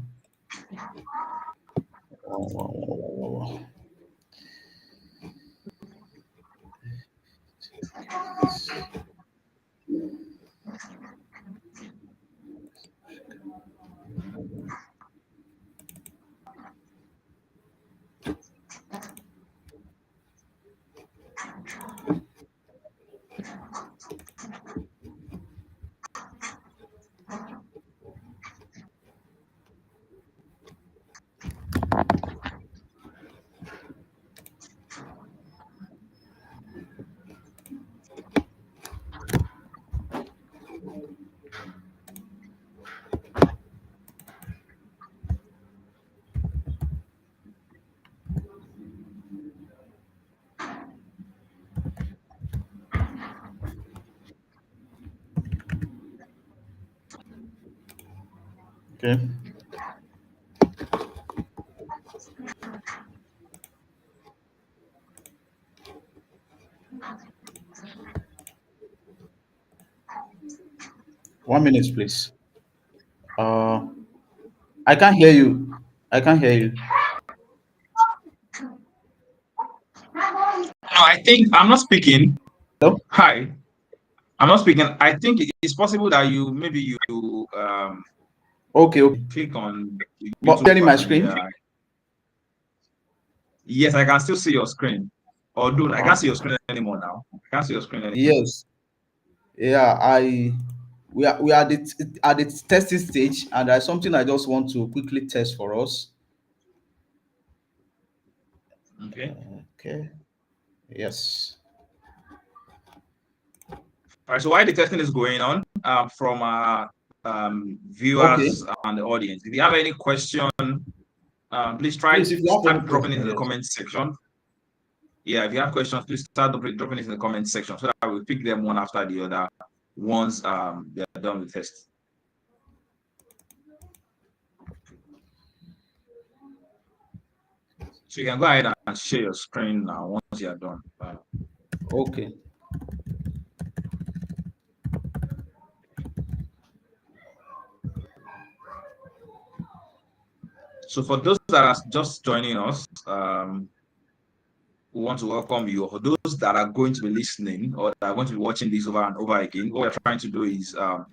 Okay. One minute, please. I can't hear you. I can't hear you. No, I think I'm not speaking. Hello? Hi, I'm not speaking. I think it's possible that you Okay, okay. click on the But YouTube sharing my button. screen? Yeah. Yes, I can still see your screen. Although I can't see your screen anymore now. I can't see your screen anymore. Yes. Yeah, we are at the testing stage, and there's something I just want to quickly test for us. Okay. Okay. Yes. All right. So while the testing is going on, from our Okay. viewers and the audience, if you have any question, please Please, if you have any start dropping it in question, the yes. comment section. Yeah, if you have questions, please start dropping it in the comment section so that we'll pick them one after the other once they're done with the test. So you can go ahead and share your screen now once you're done. Okay. So for those that are just joining us, we want to welcome you. For those that are going to be listening or that are going to be watching this over and over again, what we're trying to do is the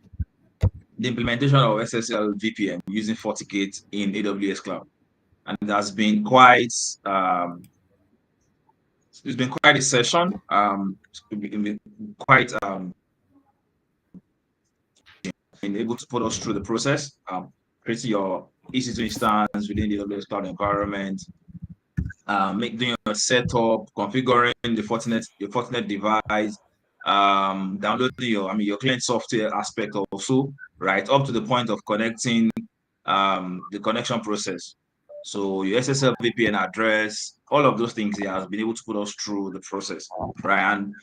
implementation of SSL VPN using FortiGate in AWS Cloud. And it has been quite it's been quite a session. It's been quite been able to put us through the process, creating your EC2 instance within the AWS Cloud environment, doing your setup, configuring your Fortinet device, downloading your client software aspect also, right, up to the point of connecting the connection process. So your SSL VPN address, all of those things, he has been able to put us through the process, right? And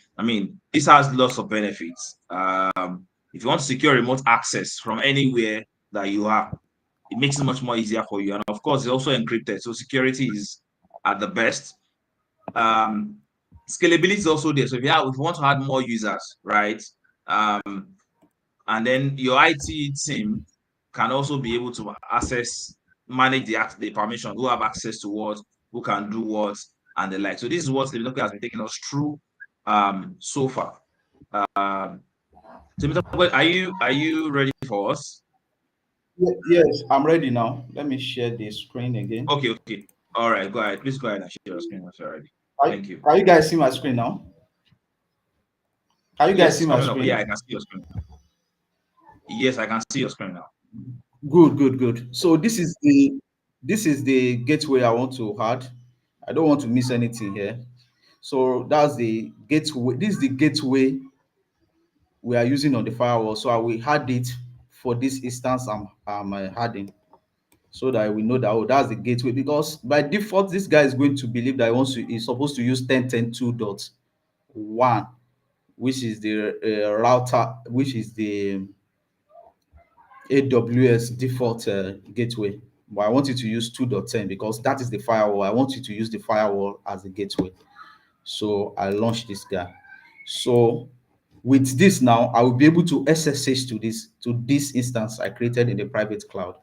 this has lots of benefits. If you want to secure remote access from anywhere that you are, it makes it much more easier for you. And of course, it's also encrypted, so security is at the best. Scalability is also there. So if you want to add more users, right? And then your IT team can also be able to manage the permission, who have access to what, who can do what, and the like. So this is what the developer has been taking us through so far. So are you ready for us? Yes, I'm ready now. Let me share the screen again. Okay. All right, go ahead. Please go ahead and share your screen once you're ready. Thank you. Can you guys see my screen now? Can you guys Yes, see it's my coming up. Yeah, screen? I can see your screen. Yes, I can see your screen now. Good. So this is the gateway I want to add. I don't want to miss anything here. So that's the gateway. This is the gateway we are using on the firewall. So I will add it for this instance I'm adding, so that we know that, oh, that's the gateway, because by default this guy is going to believe that he's supposed to use 10.10.2.1, which is the router, which is the AWS default gateway. But I want you to use 2.10 because that is the firewall. I want you to use the firewall as the gateway. So I launch this guy. So with this now, I will be able to SSH to this instance I created in the private cloud.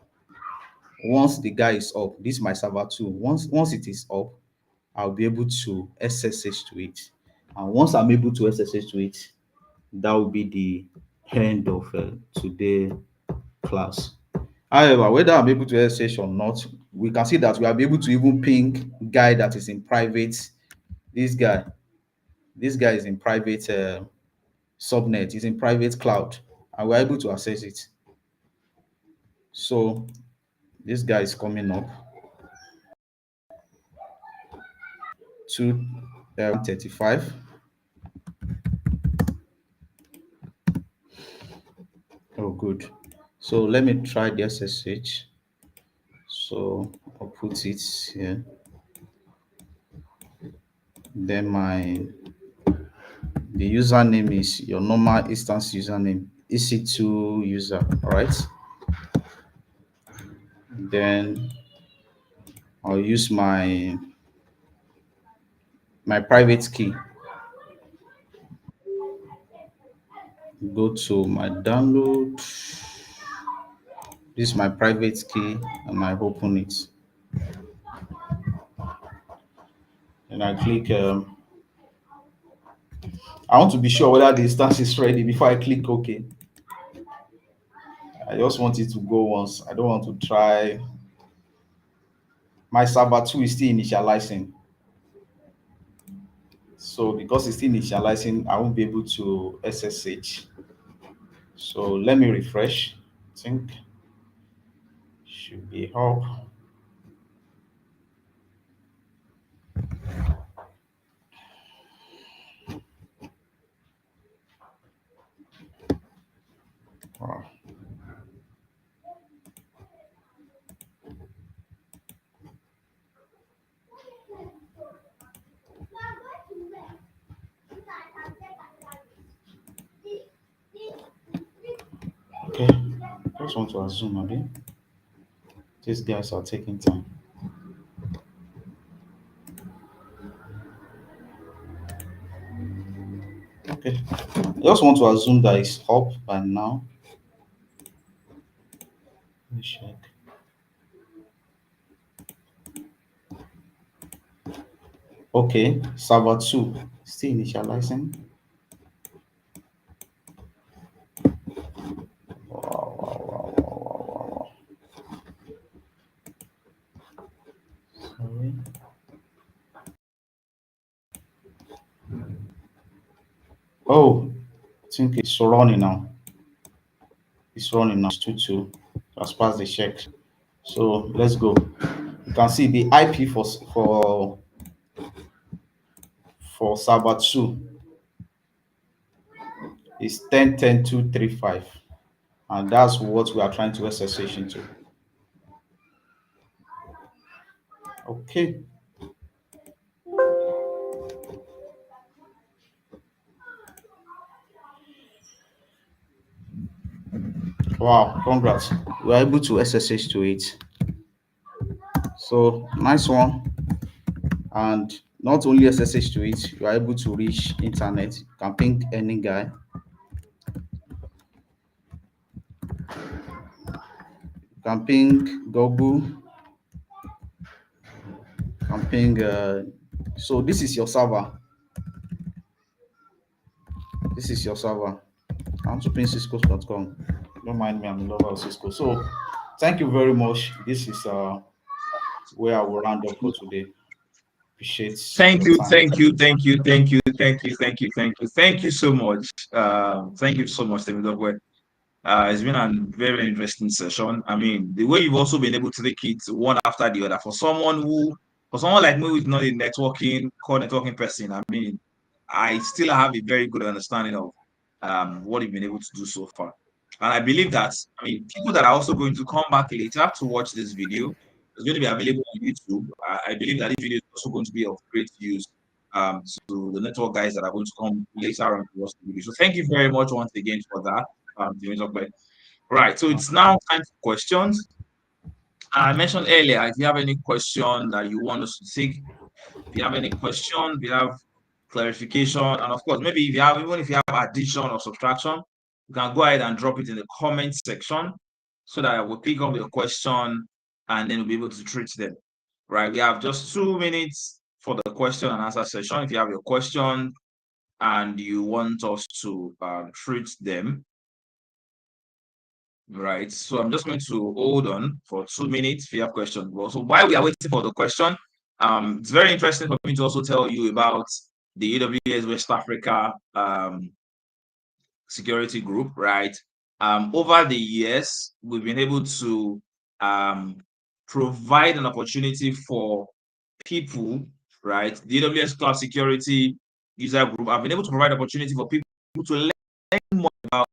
Once the guy is up, this is my server 2. Once it is up, I'll be able to SSH to it. And once I'm able to SSH to it, that will be the end of today's class. However, whether I'm able to SSH or not, we can see that we are able to even ping guy that is in private. This guy is in private subnet, is in private cloud, and we're able to access it. So this guy is coming up to 35. Oh, good. So let me try the SSH. So I'll put it here. Then the username is your normal instance username, EC2 user, all right? Then I'll use my private key. Go to my download. This is my private key, and I open it. And I click. I want to be sure whether the instance is ready before I click OK. I just want it to go once. I don't want to try. My server 2 is still initializing. So because it's still initializing, I won't be able to SSH. So let me refresh. I think should be up. Wow. Okay, just want to assume again. These guys are taking time. Okay, I just want to assume that it's up by now. Let me check. Okay, server 2 still initializing. Wow. Sorry. Oh, I think it's running now. It's running now. It's 2-2. Has passed the check. So let's go. You can see the IP for server 2 is 10.10.235, and that's what we are trying to SSH into. Okay. Wow, congrats. We are able to SSH to it. So nice one. And not only SSH to it, you are able to reach internet. You can ping any guy. You can ping Google. You can ping. So this is your server. This is your server. I want to ping cisco.com. Don't mind me, I'm a lover of Cisco. So thank you very much. This is where I will round up for today. Appreciate Thank your you, time. thank you, thank you, thank you, thank you, thank you, thank you, thank you so much. Thank you so much, David. It's been a very interesting session. I mean, the way you've also been able to take it one after the other for someone like me who's not a core networking person, I mean, I still have a very good understanding of what you've been able to do so far. And I believe that, I mean, people that are also going to come back later to watch this video, it's going to be available on YouTube. I believe that this video is also going to be of great use to the network guys that are going to come later on to watch the video. So thank you very much once again for that. Right, so it's now time for questions. I mentioned earlier, if you have any question that you want us to take, if you have any question, if you have clarification, and of course, maybe if you have, even if you have addition or subtraction, you can go ahead and drop it in the comment section so that I will pick up your question and then we'll be able to treat them. Right, we have just 2 minutes for the question and answer session. If you have your question and you want us to treat them, right? So I'm just going to hold on for 2 minutes if you have questions. So while we are waiting for the question, it's very interesting for me to also tell you about the AWS West Africa security group, right? Over the years, we've been able to provide an opportunity for people, right? The AWS Cloud Security User Group, I've been able to provide opportunity for people to learn more about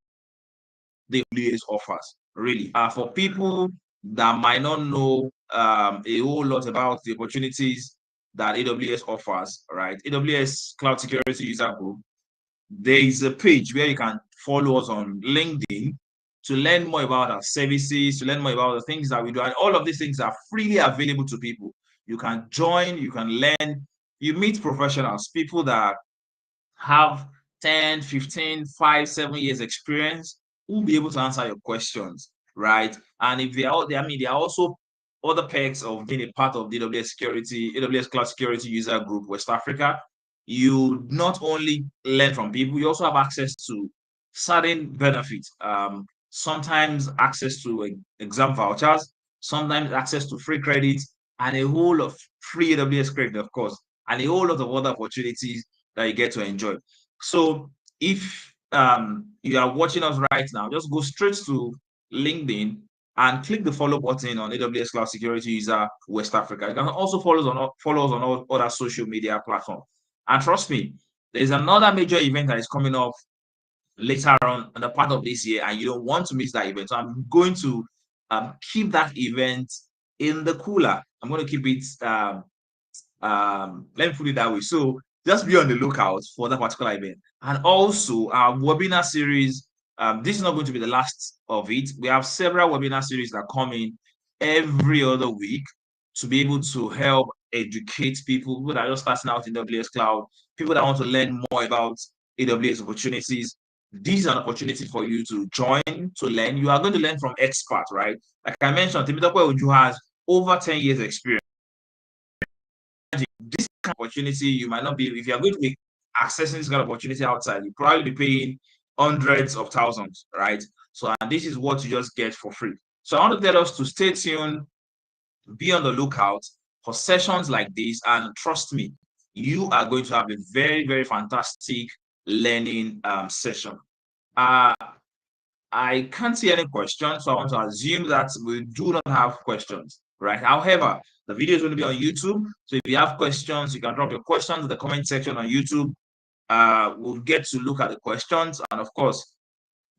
the AWS offers, really. For people that might not know a whole lot about the opportunities that AWS offers, right? AWS Cloud Security User Group, there is a page where you can follow us on LinkedIn to learn more about our services, to learn more about the things that we do. And all of these things are freely available to people. You can join, you can learn, you meet professionals, people that have 10, 15, 5, 7 years experience who will be able to answer your questions, right? And if they are out there, I mean, there are also other perks of being a part of the AWS Cloud Security User Group West Africa. You not only learn from people, you also have access to certain benefits. Sometimes access to exam vouchers, sometimes access to free credits, and a whole lot of free AWS credit, of course, and a whole lot of other opportunities that you get to enjoy. So if you are watching us right now, just go straight to LinkedIn and click the follow button on AWS Cloud Security User West Africa. You can also follow us on all other social media platforms. And trust me, there's another major event that is coming up later on in the part of this year, and you don't want to miss that event. So I'm going to keep that event in the cooler. I'm going to keep it let me put it that way. So just be on the lookout for that particular event. And also our webinar series, this is not going to be the last of it. We have several webinar series that come in every other week to be able to help educate people that are just starting out in AWS Cloud, people that want to learn more about AWS opportunities. This is an opportunity for you to join, to learn. You are going to learn from experts, right? Like I mentioned, Temitope Uju has over 10 years experience. This kind of opportunity, you might not be, if you're going to be accessing this kind of opportunity outside, you probably be paying hundreds of thousands, right? So, and this is what you just get for free. So I want to tell us to stay tuned, be on the lookout for sessions like this, and trust me, you are going to have a very, very fantastic learning session. I can't see any questions, so I want to assume that we do not have questions, right? However, the video is going to be on YouTube, so if you have questions, you can drop your questions in the comment section on YouTube, we'll get to look at the questions. And of course,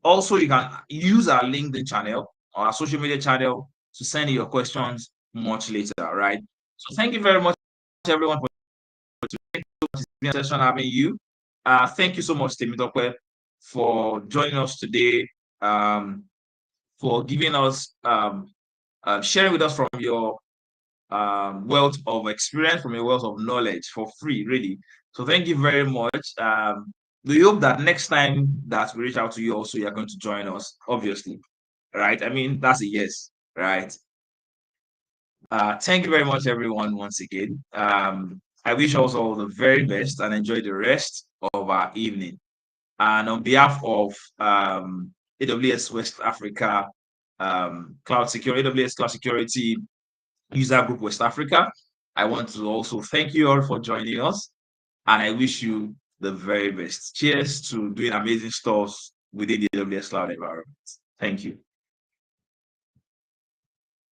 also you can use our LinkedIn channel or our social media channel to send in your questions much later, right? So thank you very much, everyone, for today's session having you. Thank you so much, Temitope, for joining us today, for giving us, sharing with us from your wealth of experience, from your wealth of knowledge for free, really. So thank you very much. We hope that next time that we reach out to you also, you're going to join us, obviously, right? I mean, that's a yes, right? Thank you very much, everyone, once again. I wish us all the very best and enjoy the rest of our evening. And on behalf of AWS West Africa Cloud Security, AWS Cloud Security User Group West Africa, I want to also thank you all for joining us. And I wish you the very best. Cheers to doing amazing stuff within the AWS Cloud environment. Thank you.